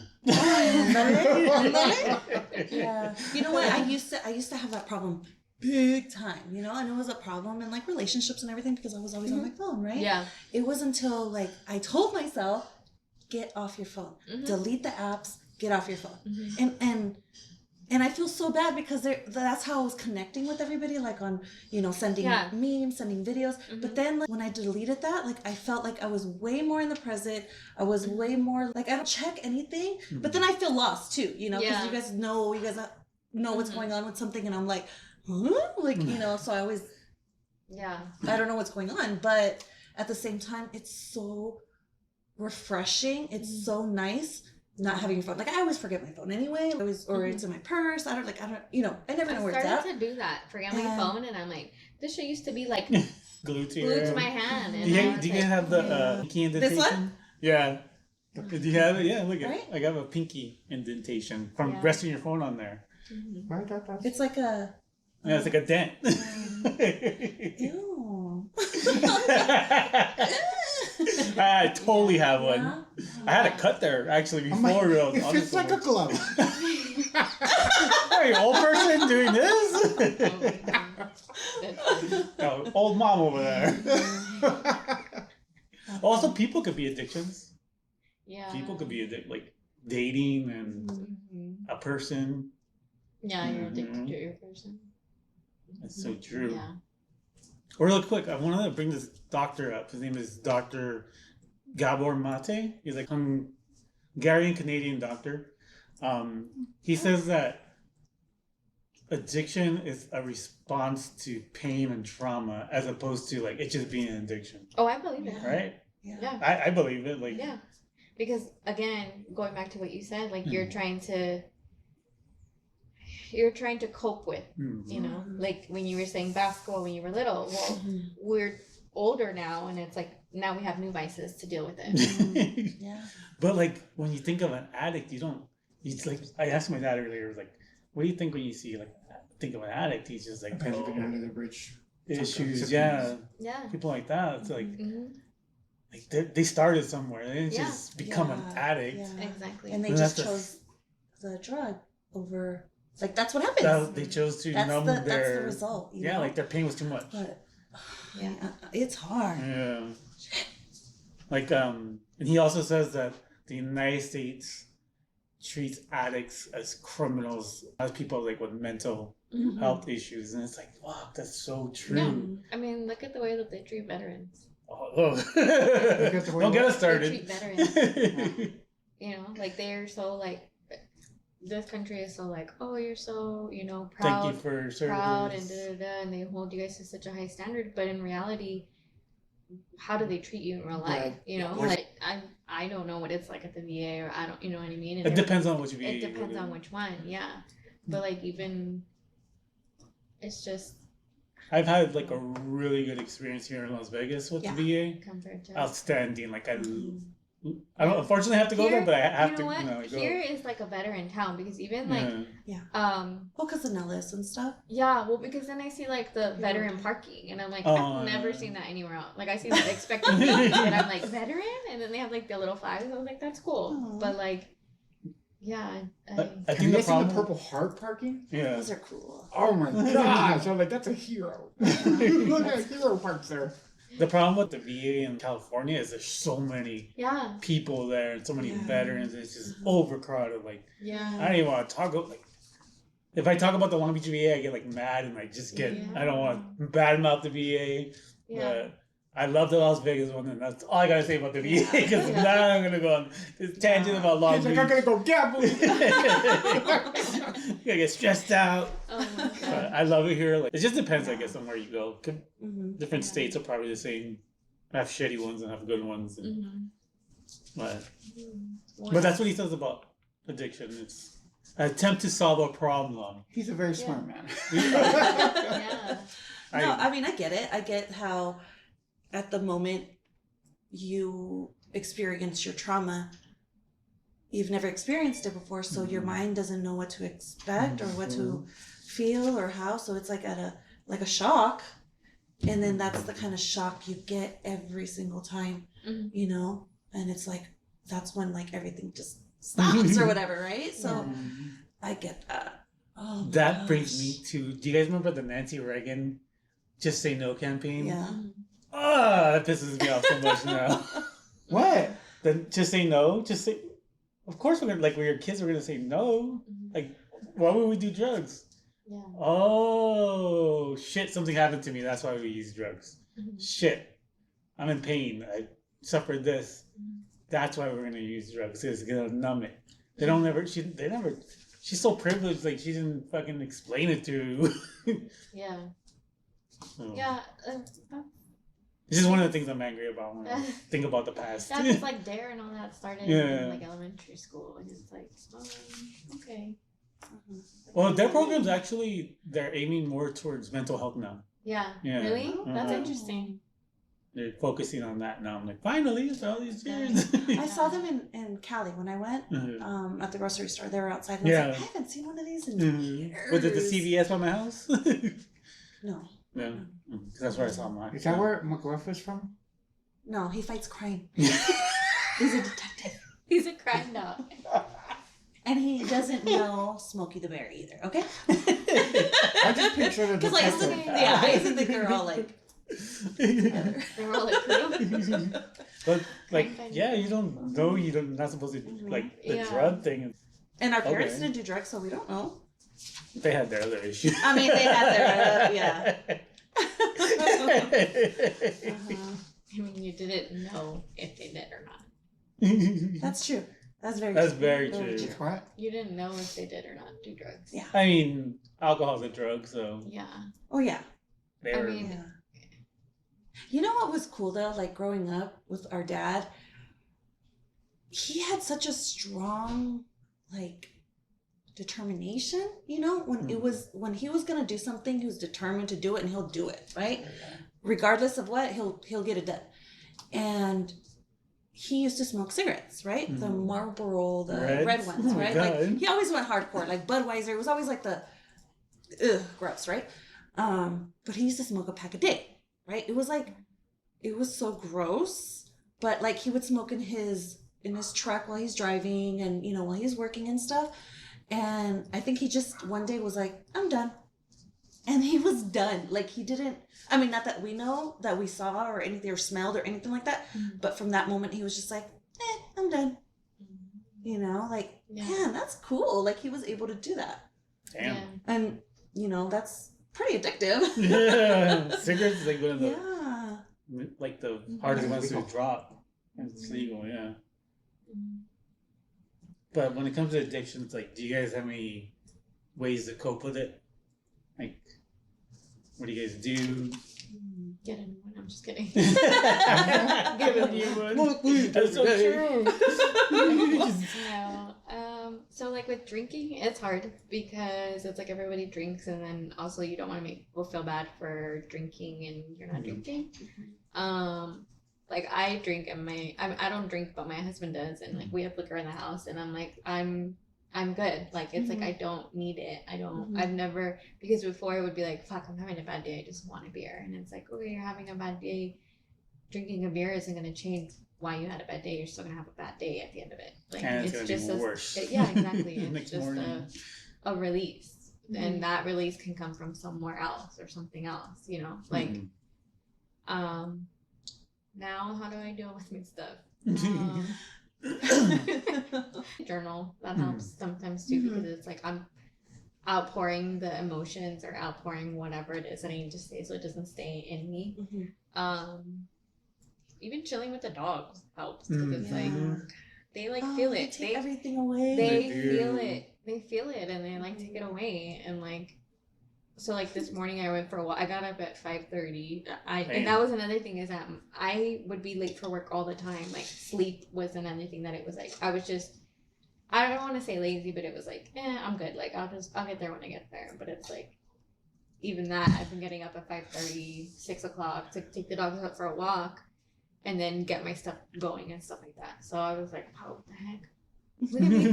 Yeah. You know what? I used to have that problem big time, you know, and it was a problem in like relationships and everything, because I was always on my phone, right? Yeah. It was until like I told myself, get off your phone. Mhm. Delete the apps, get off your phone. Mhm. And I feel so bad, because that's how I was connecting with everybody, like on, sending Yeah. memes, sending videos. Mhm. But then like, when I deleted that, like I felt like I was way more in the present. I was Mm-hmm. way more like, I don't check anything, but then I feel lost too, because Yeah. you guys know what's Mhm. going on with something, and I'm like, huh? Like, so I always, Yeah. I don't know what's going on, but at the same time, it's so refreshing. It's Mm-hmm. so nice not having your phone. Like I always forget my phone anyway. Or it's in my purse. I never know where I it's at. started to do that. Forget my Yeah. phone, and I'm like, this shit used to be like Glued to glued your to my hand. And Do now you, it's do you like, have the Yeah. pinky indentation? This one? Yeah. Do you have it? Yeah, look at Right? it. I have a pinky indentation from Yeah. resting your phone on there. Mhm. Why that's It's like a Yeah, it's like a dent. ew. I totally have one. Yeah? I had a cut there actually I'm like, before. it fits like a glove. Are you an old person doing this? Oh, old mom over there. Also, people could be addictions. Yeah. People could be like dating and Mhm. a person. Yeah, you're addicted Mhm. to your person. That's so true. Yeah. Or real quick, I wanted to bring this doctor up. His name is Dr. Gabor Mate. He's like Hungarian Canadian doctor. He says that addiction is a response to pain and trauma, as opposed to like it just being an addiction, Oh, I believe it. right? Yeah. Yeah. I believe it. Like Yeah. Because again, going back to what you said, like you're trying to cope with, like when you were saying basketball when you were little. Well, we're older now, and it's like now we have new vices to deal with it. Yeah. But like when you think of an addict, it's like I asked my dad earlier, like, what do you think when you think of an addict? He's just like Depends living under the bridge. issues, Sometimes. yeah, Yeah. people like that. It's like Hmm. they started somewhere. They didn't Yeah. just become an addict. Yeah. Exactly. And they And just that's chose the drug over. Like that's what happens. They chose to That's numb the their result. yeah, know? like their pain was too much. But Yeah. it's hard. Yeah. Like and he also says that the United States treats addicts as criminals, as people like with mental Mhm. health issues, and it's like, wow, that's so true. Yeah. I mean, look at the way that they treat veterans. Oh. at the way Don't get us They started. treat veterans. Like they're so like, this country is so like, oh, you're so proud, Thank you for service. proud, and and they hold you guys to such a high standard. But in reality, how do they treat you in real life? Like I don't know what it's like at the VA, or I don't, you know what I mean. And It depends on which VA. it depends on which one, yeah. But like even, it's just I've had like a really good experience here in Las Vegas with Yeah. the VA. compared to Outstanding. Like I don't unfortunately have to go there, but I have you to. know what? Go. Here is like a veteran town, because even like Yeah. Well, because of Nellis and stuff. yeah, well, because then I see like the veteran parking, and I'm like, I've never seen that anywhere else. Like I see the expected and I'm like, veteran, and then they have like the little flags. I was like, that's cool, Aw. but like Yeah, I Have think you the guys seen the problem. Purple Heart parking? Yeah. Those are cool. Oh my gosh! I'm like, that's a hero. Look at hero parks there. The problem with the VA in California is there's so many yeah, people there and so many Yeah. veterans. And it's just overcrowded. Like I yeah. don't even want to talk about like. If I talk about the Long Beach VA, I get like mad and like just get. Yeah. I don't want to badmouth the VA, Yeah. but I love the Las Vegas one, and that's all I gotta say about the VA. Because Yeah. now I'm gonna go on this tangent about Long He's Beach. like, I'm gonna go gambling. Gonna get stressed out. Oh my But god. I love it here. Like it just depends, I guess, on where you go. Mm-hmm. Different Yeah. states are probably the same. Have shitty ones and have good ones. And, Mm-hmm. but that's what he says about addiction. It's an attempt to solve a problem. He's a very smart man. yeah. No, I mean, I get it. I get how at the moment you experience your trauma, you've never experienced it before, so your mind doesn't know what to expect or what to feel or how. So it's like a shock. And then that's the kind of shock you get every single time, Mhm. you know? And it's like, that's when like everything just stops or whatever, right? So I get that. Oh, my That brings gosh. me to. Do you guys remember the Nancy Reagan "Just Say No" campaign? Yeah. Ah, that pisses me off so much now. What? Then just say no. Just say. Of course, we're gonna like when your kids are gonna say no. Like, why would we do drugs? Yeah. Oh shit! Something happened to me. That's why we use drugs. Mhm. Shit, I'm in pain. I suffered this. That's why we're gonna use drugs. It's gonna numb it. They don't never. They never. She's so privileged. Like she didn't fucking explain it to. Yeah. So, Yeah. This is one of the things I'm angry about when I think about the past. That's just like Dare and all that started Yeah. in like elementary school, and it's like, okay. Well, their program's actually they're aiming more towards mental health now. Yeah. Yeah. Really? That's Uh-huh. interesting. They're focusing on that now. I'm like, finally, after all these years. I saw them in Cali when I went Mhm. at the grocery store. They were outside, and I Yeah. was like, I haven't seen one of these in Mhm. years. Was it the CVS by my house? No, No, 'cause that's where I saw mine. Is that where McGruff is from? no, he fights crime. He's a detective, He's a crime dog. and he doesn't know Smokey the Bear either. Okay, I just picture the because like, detective. yeah, I used to think they were all like together. They were all like, crew. But like, yeah, you don't know. You don't not supposed to like the Yeah. drug thing. And our parents Okay. didn't do drugs, so we don't know. They had their other issues. I mean, they had their yeah. I mean, you didn't know if they did or not. That's true. That's very. That's true. very true. It's what? You didn't know if they did or not do drugs. Yeah. I mean, alcohol's a drug, so Yeah. Oh yeah. they I were. mean- Yeah. You know what was cool though? Like growing up with our dad, he had such a strong, like, determination. You know, when it was when he was gonna do something, he was determined to do it, and he'll do it, right? Regardless of what, he'll get it done. And he used to smoke cigarettes, right? The Marlboro, the Reds? red ones, Oh my right? God. Like he always went hardcore. Like Budweiser, it was always like the, ugh, gross, right? But he used to smoke a pack a day, right? It was like, it was so gross. But like he would smoke in his truck while he's driving, and you know while he's working and stuff. And I think he just one day was like, I'm done. And he was done. Like he didn't, I mean, not that we know that we saw or anything or smelled or anything like that, but from that moment he was just like, I'm done. You know, like, Yeah. man, that's cool. Like he was able to do that. Damn. Yeah. And, you know, that's pretty addictive. Yeah. Cigarettes is like one of the Yeah. like the hardest ones to drop. It's legal, yeah. But when it comes to addiction, it's like, do you guys have any ways to cope with it? Like, what do you guys do? Get in one. I'm just kidding. Give it you one. That's so true. No. So like with drinking, it's hard because it's like everybody drinks, and then also you don't want to make people feel bad for drinking and you're not drinking. Like I drink and I don't drink, but my husband does, and like we have liquor in the house, and I'm like I'm good. Like it's like I don't need it. I've never, because before it would be like, fuck, I'm having a bad day, I just want a beer, and it's like, okay, you're having a bad day, drinking a beer isn't gonna change why you had a bad day, you're still gonna have a bad day at the end of it. Like And it's it's gonna just be a, worse. yeah, exactly. It's Next just morning. a release, and that release can come from somewhere else or something else. You know, like now how do I deal with my stuff? Journal that helps sometimes too, because it's like I'm outpouring the emotions or outpouring whatever it is that I need to say, so it doesn't stay in me. Even chilling with the dogs helps, because it's like they like feel They it. take They everything away. they do. feel it. They feel it, and they like take it away. And like, so like this morning I went for a walk. I got up at 5:30. And that was another thing, is that I would be late for work all the time. Like sleep was another thing that it was like I was just, I don't want to say lazy, but it was like, I'm good. Like I'll get there when I get there. But it's like, even that, I've been getting up at 5:30, 6 o'clock to take the dogs out for a walk, and then get my stuff going and stuff like that. So I was like, oh, what the heck? Look at me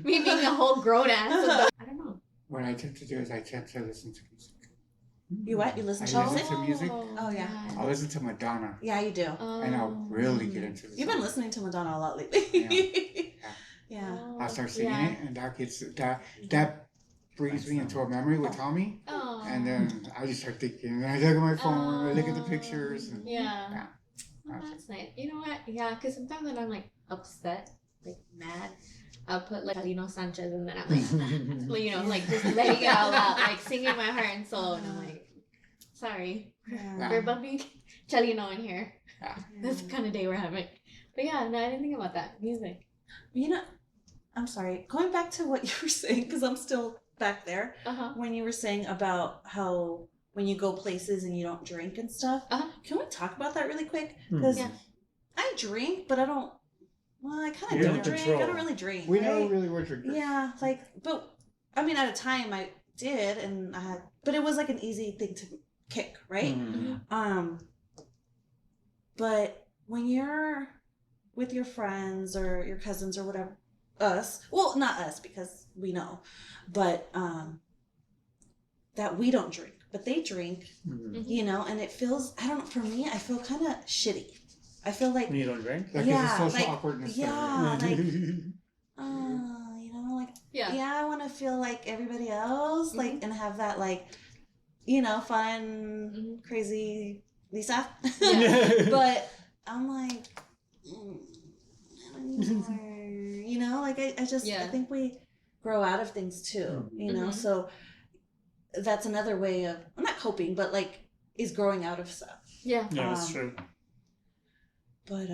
being a whole grown ass. I don't know. What I tend to do is I tend to listen to music. You what? You listen I to listen music? to music. Oh, yeah. I listen to Madonna, Yeah, you do. and I'll really get into the You've been song. listening to Madonna a lot lately. Yeah. I'll start singing it, and that brings me into a memory with Tommy, Oh. and then I just start thinking. And I look at my phone, I look at the pictures, and Yeah. Oh, that's nice. You know what? Yeah, because sometimes when I'm like upset, like mad, I'll put like Chalino Sanchez, and then I'm like, you know, like just letting it out loud, like singing my heart and soul, and I'm like, sorry, Yeah. we're bumping Chalino in here. Yeah. That's the kind of day we're having. But yeah, no, I didn't think about that. Music. You know, I'm sorry. Going back to what you were saying, because I'm still back there. When you were saying about how when you go places and you don't drink and stuff, can we talk about that really quick? Because I drink, but I don't. Well, I kind of don't drink. I don't really drink. We right? never really were drinkers. Yeah, like, but I mean, at a time I did, and I had, but it was like an easy thing to kick, right? But when you're with your friends or your cousins or whatever, well, not us because we know, but that we don't drink, but they drink, you know, and it feels, I don't know, for me, I feel kind of shitty. I feel like you don't drink. Like yeah, there's a social like, awkwardness. yeah, there. like, you know, like, Yeah. I want to feel like everybody else, like, and have that, like, you know, fun, crazy Lisa. But I'm like, I don't need more, you know, like, I just, I think we grow out of things too, you know, so that's another way of, I'm not coping, but like, is growing out of stuff. Yeah, that's true. But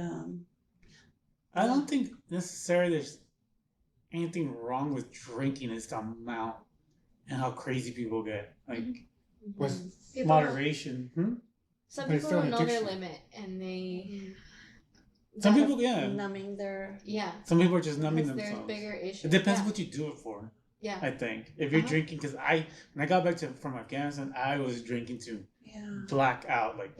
I don't think necessarily there's anything wrong with drinking. It's the amount and how crazy people get. Like People moderation. Some But it's people still don't an know their addiction. limit, and they. Some people, numbing their. Some people are just numbing There's themselves. bigger issues. It depends what you do it for. Yeah. I think if you're drinking, because when I got back from Afghanistan, I was drinking to black out. Like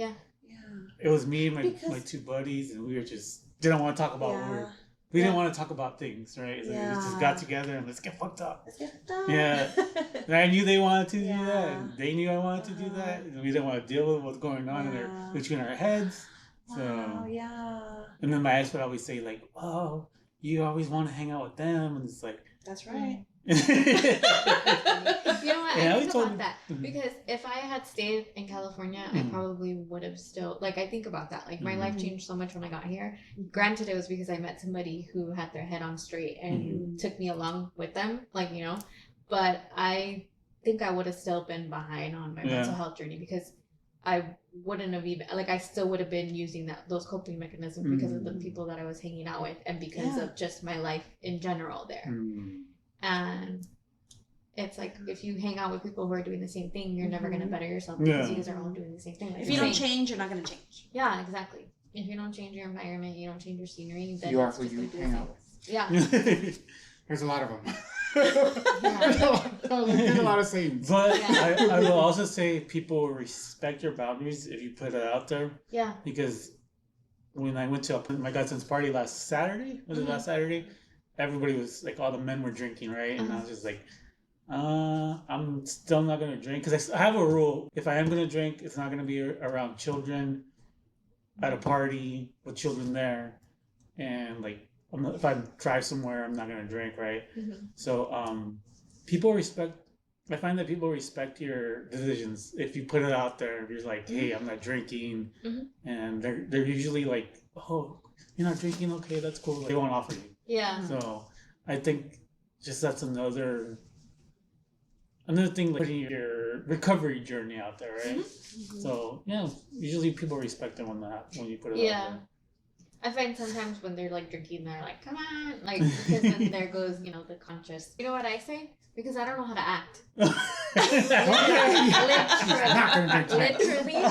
it was me and my two buddies, and we were just didn't want to talk about we didn't want to talk about things, right? So we just got together and let's get fucked up. Let's get done. Yeah. And I knew they wanted to do that, and they knew I wanted to do that, and we didn't want to deal with what's going on between our heads. So and then my ex would always say like, "Oh, you always want to hang out with them," and it's like, that's right. You know what? Yeah, I we think told about that because if I had stayed in California, I probably would have still like. I think about that. Like my life changed so much when I got here. Granted, it was because I met somebody who had their head on straight and took me along with them. Like you know, but I think I would have still been behind on my mental health journey because I wouldn't have even like I still would have been using those coping mechanisms because of the people that I was hanging out with and because of just my life in general there. And it's like if you hang out with people who are doing the same thing, you're never gonna better yourself because you guys are all doing the same thing. Like If you don't change, you're not gonna change. Yeah, exactly. If you don't change your environment, you don't change your scenery, then You are it's who just you gonna be hang the out same. with. Yeah. There's a lot of them. There's a lot of sayings. But I will also say people respect your boundaries if you put it out there. Yeah. Because when I went to my godson's party last Saturday, last Saturday? Everybody was like, all the men were drinking, right? And I was just like, I'm still not gonna drink because I have a rule. If I am gonna drink, it's not gonna be around children at a party with children there. and like if I drive somewhere, I'm not gonna drink, right? Mhm. So people respect. I find that people respect your decisions if you put it out there. If you're like, "Hey, I'm not drinking," Mhm. and they're usually like, "Oh, you're not drinking? Okay, that's cool." Like, they won't offer you. Yeah. So I think just that's another thing, like putting your recovery journey out there, right? Mhm. So yeah, usually people respect it when you put it Yeah. out there. I find sometimes when they're like drinking, they're like, "Come on," like because then there goes, the conscious. You know what I say? Because I don't know how to act. Literally,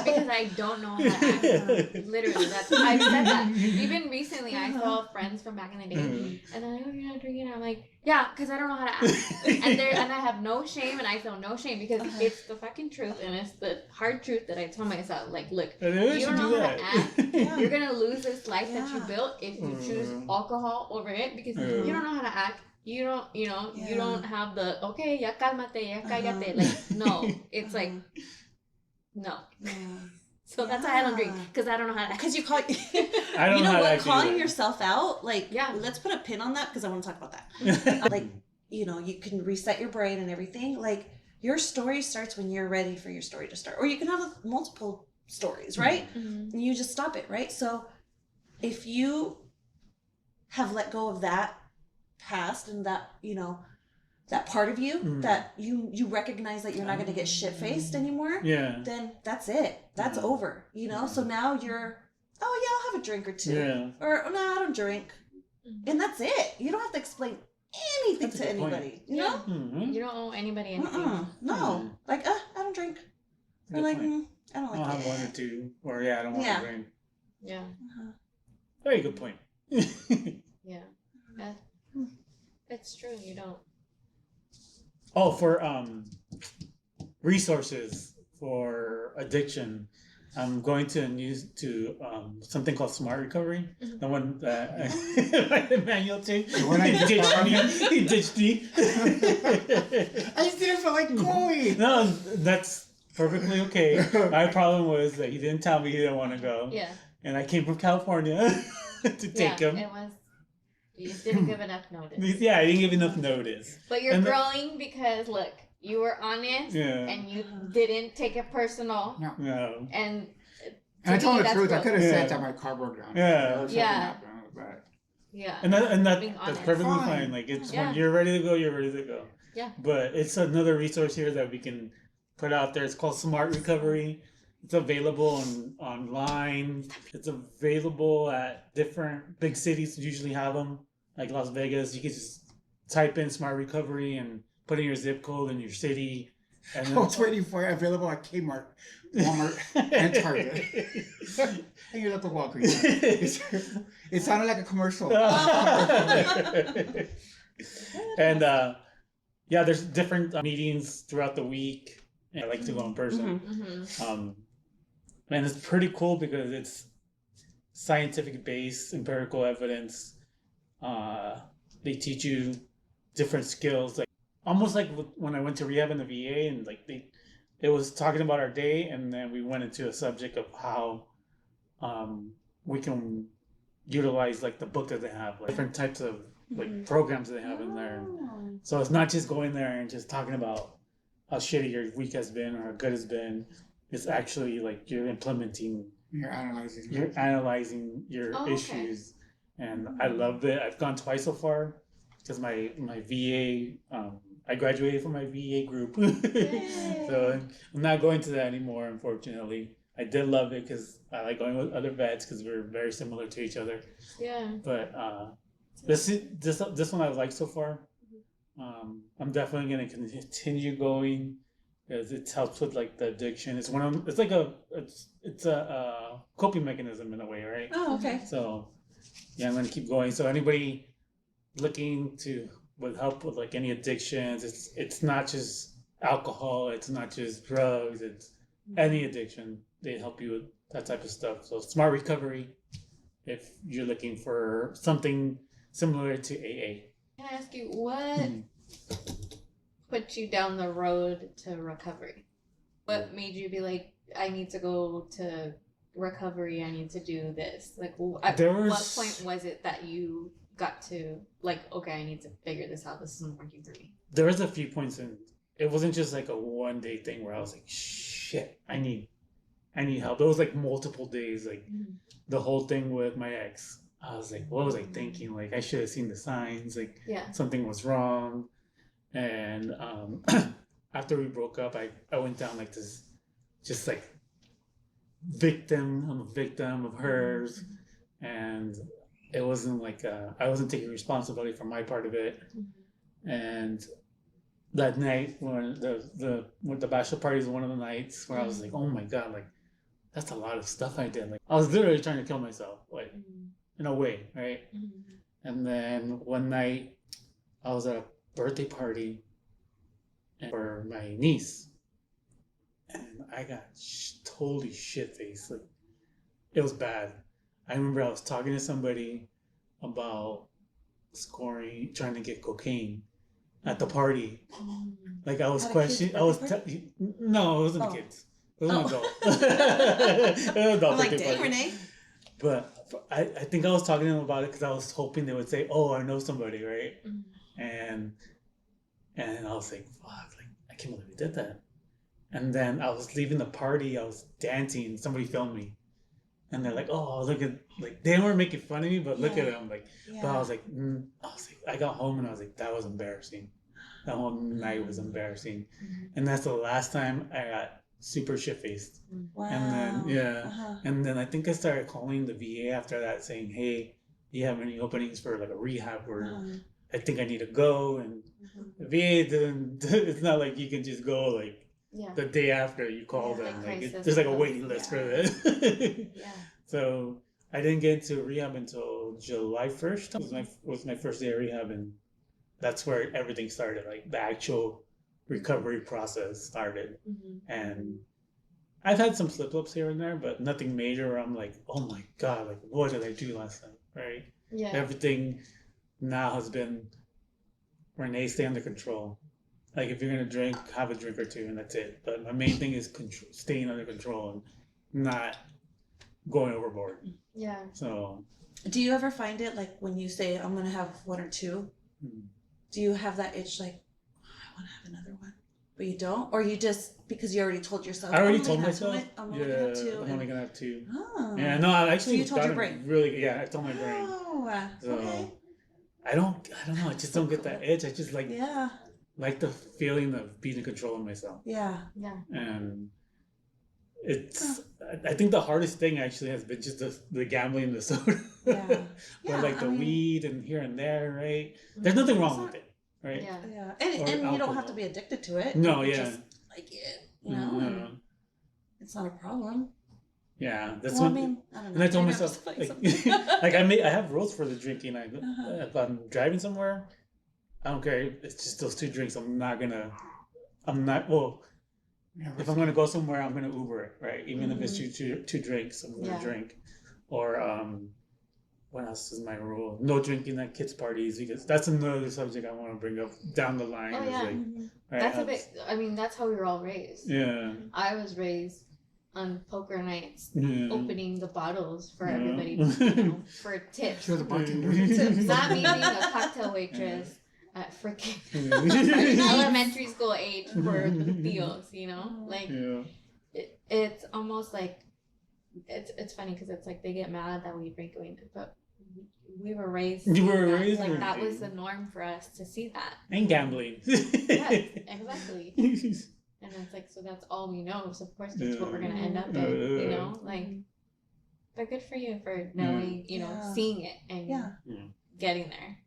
because I don't know how to act. Literally, I've said that. Even recently, I saw friends from back in the day, and they're like, "Oh, you're not drinking?" I'm like, "Yeah, because I don't know how to act." And I have no shame, and I feel no shame because it's the fucking truth, and it's the hard truth that I tell myself. Like, look, you don't know how to act. You're gonna lose this life that you built if you choose alcohol over it because you don't know how to act. You don't, you don't have the okay, ya cálmate, ya cállate. Like, no, it's like, no. So that's why I don't drink because I don't know how to act. Because you call, I don't you know know how to what, act calling either. yourself out, like, Yeah. let's put a pin on that because I want to talk about that. Like, you can reset your brain and everything. Like, your story starts when you're ready for your story to start. Or you can have multiple stories, right? Mhm. And you just stop it, right? So if you have let go of that past and that, that part of you that you recognize that you're not going to get shit-faced anymore, Yeah. then that's it. That's over, So now you're, oh yeah, I'll have a drink or two. Yeah. Or, oh, no, I don't drink. And that's it. You don't have to explain anything That's a to good point. anybody, you know? Mm-hmm. You don't owe anybody anything. No. Like, I don't drink. Or Good like, point. I don't like I'll it. have one or two. Or I don't want Yeah. to drink. Yeah. Very good point. Yeah. It's true. You don't. Oh, for resources for addiction, I'm going to something called Smart Recovery. The one that Emmanuel too. The one I He ditched me. He ditched me. I just didn't feel like going. No, that's perfectly okay. My problem was that he didn't tell me he didn't want to go. Yeah. And I came from California to take him. It was. You just didn't give enough notice. Yeah, I didn't give enough notice. But you're growing because look, you were honest and you didn't take it personal. No. And I told him the truth. I growth. could have said that my car broke down. Yeah. Or something happened, but Yeah. And that's honest. perfectly Fine. fine. Like it's when you're ready to go, you're ready to go. Yeah. But it's another resource here that we can put out there. It's called Smart Recovery. It's available online. It's available at different big cities. Usually have them, like Las Vegas. You can just type in Smart Recovery and put in your zip code and your city. And I was waiting for it available at Kmart, Walmart, and Target. And your local Walgreens. It sounded like a commercial. And there's different meetings throughout the week. And I like to go in person. Mm-hmm. And it's pretty cool because it's scientific based, empirical evidence. They teach you different skills, like almost like when I went to rehab in the VA, and like it was talking about our day, and then we went into a subject of how we can utilize like the book that they have, like different types of like programs that they have in there. So it's not just going there and just talking about how shitty your week has been or how good it's been. It's actually like you're implementing. You're analyzing. You're analyzing your issues, and I loved it. I've gone twice so far because my VA. I graduated from my VA group, so I'm not going to that anymore. Unfortunately, I did love it because I like going with other vets because we're very similar to each other. Yeah. But this one I like so far. I'm definitely gonna continue going. Because it helps with like the addiction. It's a coping mechanism in a way, right? Oh, okay. So yeah, I'm gonna keep going. So anybody looking with help with like any addictions, it's not just alcohol, it's not just drugs, it's any addiction. They help you with that type of stuff. So Smart Recovery, if you're looking for something similar to AA. Can I ask you what put you down the road to recovery? What made you be like, I need to go to recovery. I need to do this. Like, at There what was- point was it that you got to like, okay, I need to figure this out. This isn't working for me. There was a few points in. It wasn't just like a 1 day thing where I was like, shit, I need help. It was like multiple days, like the whole thing with my ex. I was like, what was I thinking? Like, I should have seen the signs. Like, Yeah. something was wrong. And after we broke up, I went down like this, just like victim. I'm a victim of hers, and it wasn't like I wasn't taking responsibility for my part of it. And that night when the bachelor party is one of the nights where I was like, oh my god, like that's a lot of stuff I did. Like I was literally trying to kill myself, like in a way, right? And then one night I was at a birthday party for my niece, and I got totally shit faced. Like it was bad. I remember I was talking to somebody about trying to get cocaine at the party. Like I was At a questioning. kid's I was birthday no, it wasn't Oh. kids. It was an Oh. adult. It was an adult I'm like, birthday dang, party. Renee. But I think I was talking to them about it because I was hoping they would say, "Oh, I know somebody," right? And I was like, "Fuck!" Like I can't believe we did that. And then I was leaving the party. I was dancing. Somebody filmed me, and they're like, "Oh, look at like they weren't making fun of me, but look Yeah. at them." Like, but I was like, I got home and I was like, that was embarrassing. That whole night was embarrassing, and that's the last time I got super shit faced. Wow. And then Uh-huh. and then I think I started calling the VA after that, saying, "Hey, do you have any openings for like a rehab where I think I need to go?" And the VA didn't. It's not like you can just go like Yeah. the day after you call Yeah. them. Like Crisis there's like a help. waiting list for Yeah. that. Yeah. So I didn't get into rehab until July 1st. Was my first day of rehab, and that's where everything started. Like the actual recovery process started. And I've had some slip ups here and there, but nothing major where I'm like, oh my god, like what did I do last night? Right? Yeah. Everything now has been Renee, stay under control. Like if you're gonna drink, have a drink or two, and that's it. But my main thing is staying under control and not going overboard. Yeah. So Do you ever find it like when you say I'm gonna have one or two? Do you have that itch like I want to have another one, but you don't, or you just because you already told yourself? I already I'm told gonna have myself, I'm only gonna have two. I'm only gonna have two. Oh. Yeah, no, I actually you told your got it brain. really. Yeah, I told my brain. Oh. So Okay. I don't know. I just don't get that itch. I just Yeah. like the feeling of being in control of myself. Yeah. Yeah. And it's I think the hardest thing actually has been just the gambling and the soda. Yeah. But Yeah, like the I mean- weed and here and there, right? There's nothing wrong It's with it, right? Yeah. Yeah. Or And you don't alcohol. have to be addicted to it. No, You yeah. Just like it, you know. and it's not a problem. Yeah, that's Well, I what. mean, I don't know. And I told Maybe I'm myself, just playing like, something. like I have rules for the drinking. Uh-huh. If I'm driving somewhere, I don't care. It's just those 2 drinks. I'm not. Well, if I'm gonna go somewhere, I'm gonna Uber it, right? Even if it's two drinks, I'm gonna Yeah. drink. Or what else is my rule? No drinking at kids' parties, because that's another subject I want to bring up down the line. Oh, is yeah. like, Mhm. right, That's a bit. I mean, that's how we were all raised. Yeah. I was raised on poker nights, Yeah. opening the bottles for Yeah. everybody, you know, for tips. She was a bartender. Not me being a cocktail waitress at freaking elementary school age for the deals, you know, like Yeah. it's almost like it's funny because it's like they get mad that we drink, but we were raised. You were seeing that, raised like that drinking. was the norm for us to see that. And gambling. Yes, exactly. And it's like, so that's all we know. So of course that's what we're gonna end up in, you know, like. But good for you for knowing, you know, Yeah. seeing it and Yeah. getting there.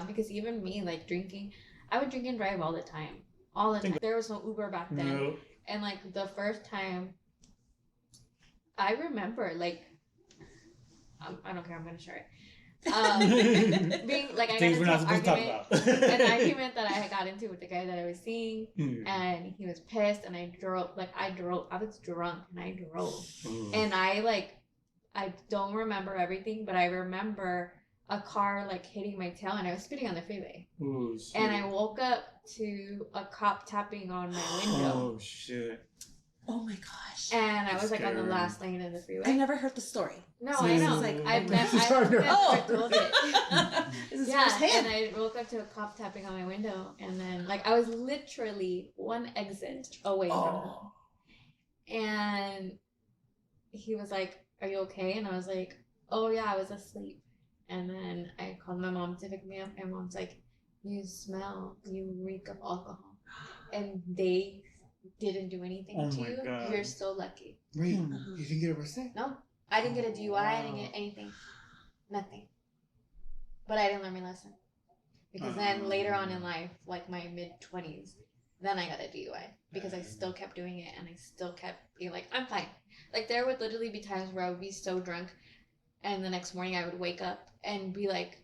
Because even me, like drinking, I would drink and drive all the time. All the time. There was no Uber back then. No. And like the first time, I remember like, I don't care, I'm gonna share it. Being like, I got Things we're into not an supposed to talk argument, about. an argument that I had got into with the guy that I was seeing, Mm. and he was pissed, and I was drunk, and I drove. Mm. And I don't remember everything, but I remember a car like hitting my tail, and I was speeding on the freeway. Oh, shit. And I woke up to a cop tapping on my window. Oh shit. Oh my gosh. And I was like on the Scary. last lane of the freeway. I never heard the story. No, So I this know. is like, I've oh never, my I've never Oh! told it. This is Yeah, and firsthand. I woke up to a cop tapping on my window, and then like I was literally one exit away from him, Oh. and he was like, "Are you okay?" And I was like, "Oh yeah, I was asleep." And then I called my mom to pick me up, and mom's like, "You smell, you reek of alcohol," and they didn't do anything Oh to my you. God. You're so lucky. Wait, Hmm. you didn't get arrested? No, I didn't get a DUI. I didn't get anything, nothing. But I didn't learn my lesson. Because then later on in life, like my mid-20s, then I got a DUI because I still kept doing it and I still kept being like, I'm fine. Like there would literally be times where I would be so drunk and the next morning I would wake up and be like,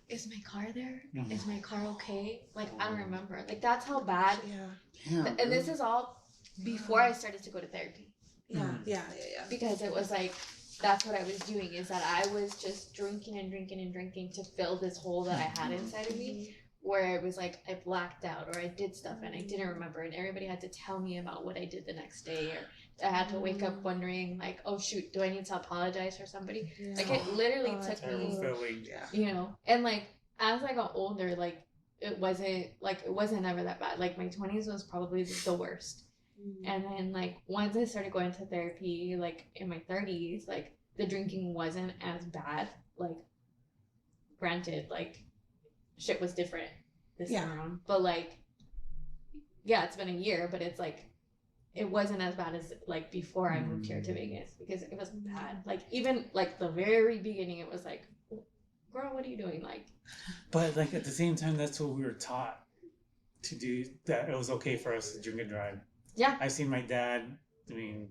is my car there? Is my car okay? Like I don't remember. Like that's how bad. Yeah. Damn, And this is all before I started to go to therapy. Yeah. Mhm. Yeah. Because it was like, that's what I was doing, is that I was just drinking and drinking and drinking to fill this hole that I had inside of me, where it was like I blacked out or I did stuff and I didn't remember, and everybody had to tell me about what I did the next day, or I had to wake up wondering like, oh shoot, do I need to apologize for somebody? Yeah. Like it literally Oh, took Terrible me, feeling. Yeah. you know, and like as I got older, like it wasn't ever that bad. Like my 20s was probably the worst. And then like once I started going to therapy, like in my 30s, like the drinking wasn't as bad. Like granted, like shit was different this Yeah. time around. But like yeah, it's been a year, but it's like it wasn't as bad as like before I moved here to Vegas, because it was bad. Like even like the very beginning it was like, girl, what are you doing? Like But like at the same time, that's what we were taught to do. That it was okay for us to drink and drive. yeah, I seen my dad. I mean,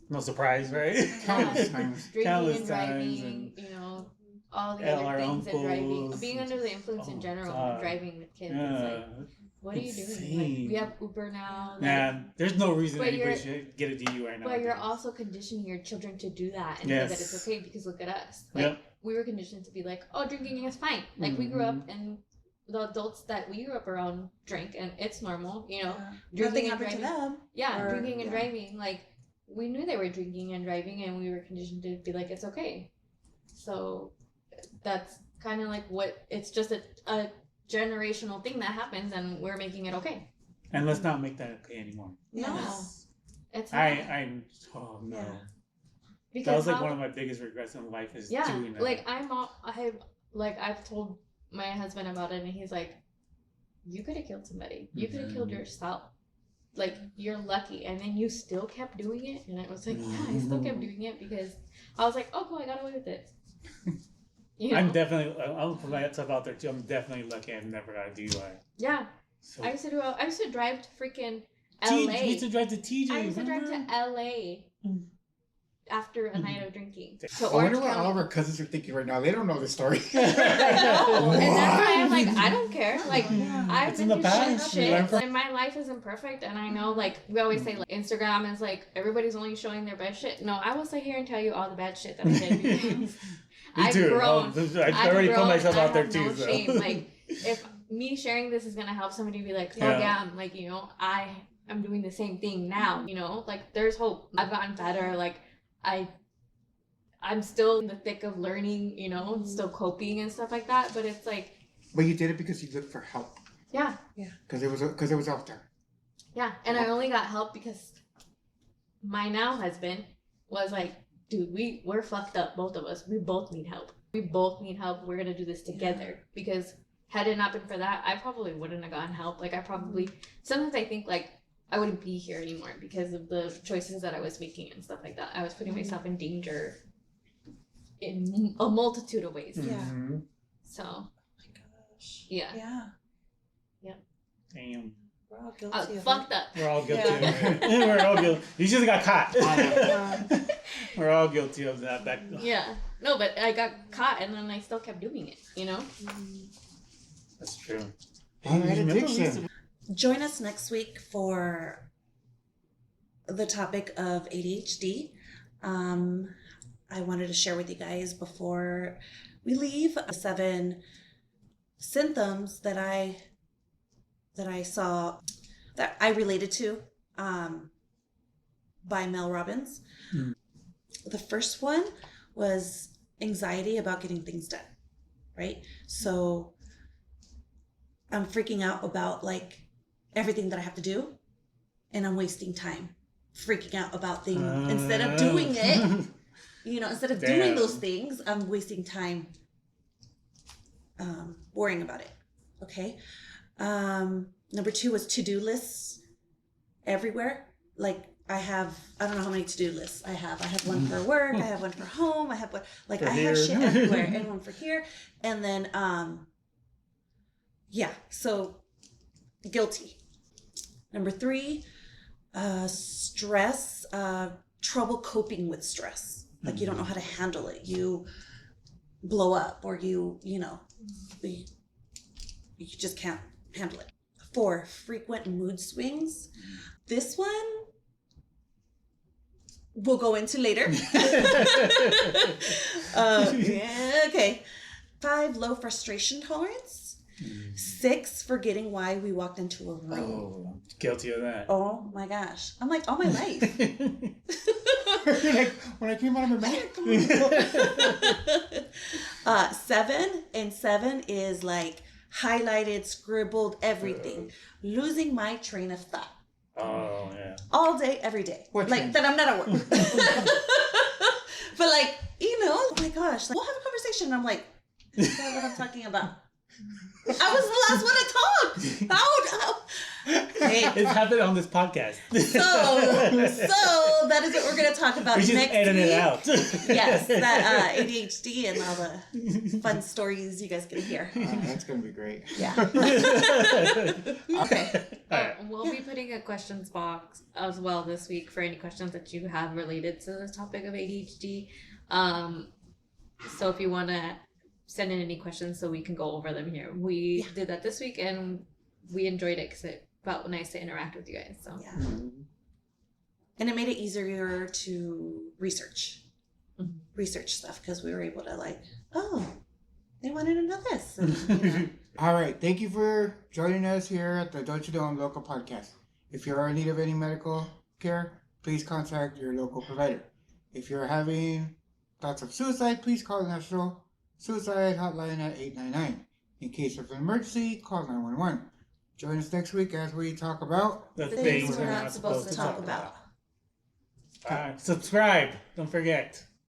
no surprise, right? Countless times. drinking Countless and times driving, and- you know, all the And other our things and driving, uncles being under the influence in oh, general, God. driving with kids. It's Yeah, like, what are you doing? Like, insane. we have Uber now. Like, man. There's no reason But anybody you're- should get a DUI now. but you're also conditioning your children to do that and say that it's Yes. okay, because look at us. Like Yep. we were conditioned to be like, oh, drinking is fine. Like we grew up Mm-hmm. and the adults that we grew up around drink and it's normal, you know. Yeah. Nothing and happened to driving. them. Yeah, Or- drinking and yeah. driving. Like we knew they were drinking and driving, and we were conditioned to be like, it's okay. So that's kind of like what it's just a generational thing that happens, and we're making it okay. And let's not make that okay anymore. No, Yes. it's not. I'm. Oh no. Yeah. Because That was like how- one of my biggest regrets in life is yeah, doing that. like I've told my husband about it, and he's like, you could have killed somebody. You could have killed yourself. Like you're lucky, and then you still kept doing it, and I was like, yeah, I still kept doing it because I was like, oh cool, I got away with it. You know? I'm definitely. I'll put myself out there too. I'm definitely lucky. I've never got a DUI. Yeah, So I used to drive to freaking T- LA. you used to drive to TJ. I used to drive remember? to LA after a night of drinking. To I wonder Orange what all of County. our cousins are thinking right now. They don't know the story. I know, and that's why I'm like, I don't care. Like, Yeah. I've It's been in the through past. You learn shit, from- and my life isn't perfect. And I know, like, we always say, like, Instagram is like everybody's only showing their best shit. No, I will sit here and tell you all the bad shit that I did. Because Me I've too. grown. I I've already put grown, myself and I out there have too. no so. shame. Like, if me sharing this is gonna help somebody be like, oh Yeah. yeah, I'm like, you know, I'm doing the same thing now. You know, like there's hope. I've gotten better. Like I'm still in the thick of learning. You know, still coping and stuff like that. But it's like, But you did it because you looked for help. yeah. Because it was out there. Yeah, and I only got help because my now husband was like, dude, we're fucked up, both of us. We both need help. We both need help. We're gonna do this together. Because had it not been for that, I probably wouldn't have gotten help. Like I probably sometimes I think like I wouldn't be here anymore because of the choices that I was making and stuff like that. I was putting myself in danger in a multitude of ways. Yeah. Mhm. So Oh my gosh. yeah. Yeah. Damn. We're all I guilty was of fucked up. We're all guilty Yeah. of it. We're all guilty. You just got caught. Yeah. We're all guilty of that back Yeah. No, but I got caught and then I still kept doing it, you know? That's true. All right, Remember we used addiction. to- Join us next week for the topic of ADHD. I wanted to share with you guys before we leave 7 symptoms that I saw that I related to. by Mel Robbins. Mm. The first one was anxiety about getting things done, right? So I'm freaking out about like everything that I have to do, and I'm wasting time freaking out about things instead of doing it. Instead of doing those things, I'm wasting time worrying about it. Okay. Number 2 was to-do lists everywhere. Like I don't know how many to-do lists I have. I have one for work. I have one for home. I have one, like, I have shit everywhere, and one for here. And then, so guilty. Number 3, stress, trouble coping with stress. Like you don't know how to handle it. You blow up, or you just can't handle it. 4, frequent mood swings. This one we'll go into later. Okay. 5, low frustration tolerance. 6, forgetting why we walked into a room. Oh, guilty of that. Oh my gosh. I'm like, all my life. You're like, when I came out of my bed. 7 is like highlighted, scribbled, everything. Losing my train of thought. Oh, yeah. All day, every day. What like train? that I'm not at work. But like, oh my gosh, like, we'll have a conversation. And I'm like, is that what I'm talking about? I was the last one to talk. How? Hey. It's happened on this podcast. So that is what we're going to talk about We just next edit week. it out. Yes, that ADHD and all the fun stories you guys can hear. That's gonna be great. Yeah. Okay. We'll be putting a questions box as well this week for any questions that you have related to the topic of ADHD. So if you want to send in any questions so we can go over them here. We did that this week and we enjoyed it because it felt nice to interact with you guys. So Yeah. And it made it easier to research stuff because we were able to like, oh, they wanted to know this. And, All right. Thank you for joining us here at the Don't You Know I'm Local podcast. If you're in need of any medical care, please contact your local provider. If you're having thoughts of suicide, please call the National Suicide Hotline at 899. In case of an emergency, call 911. Join us next week as we talk about The things we're not supposed to talk about. Subscribe. Don't forget.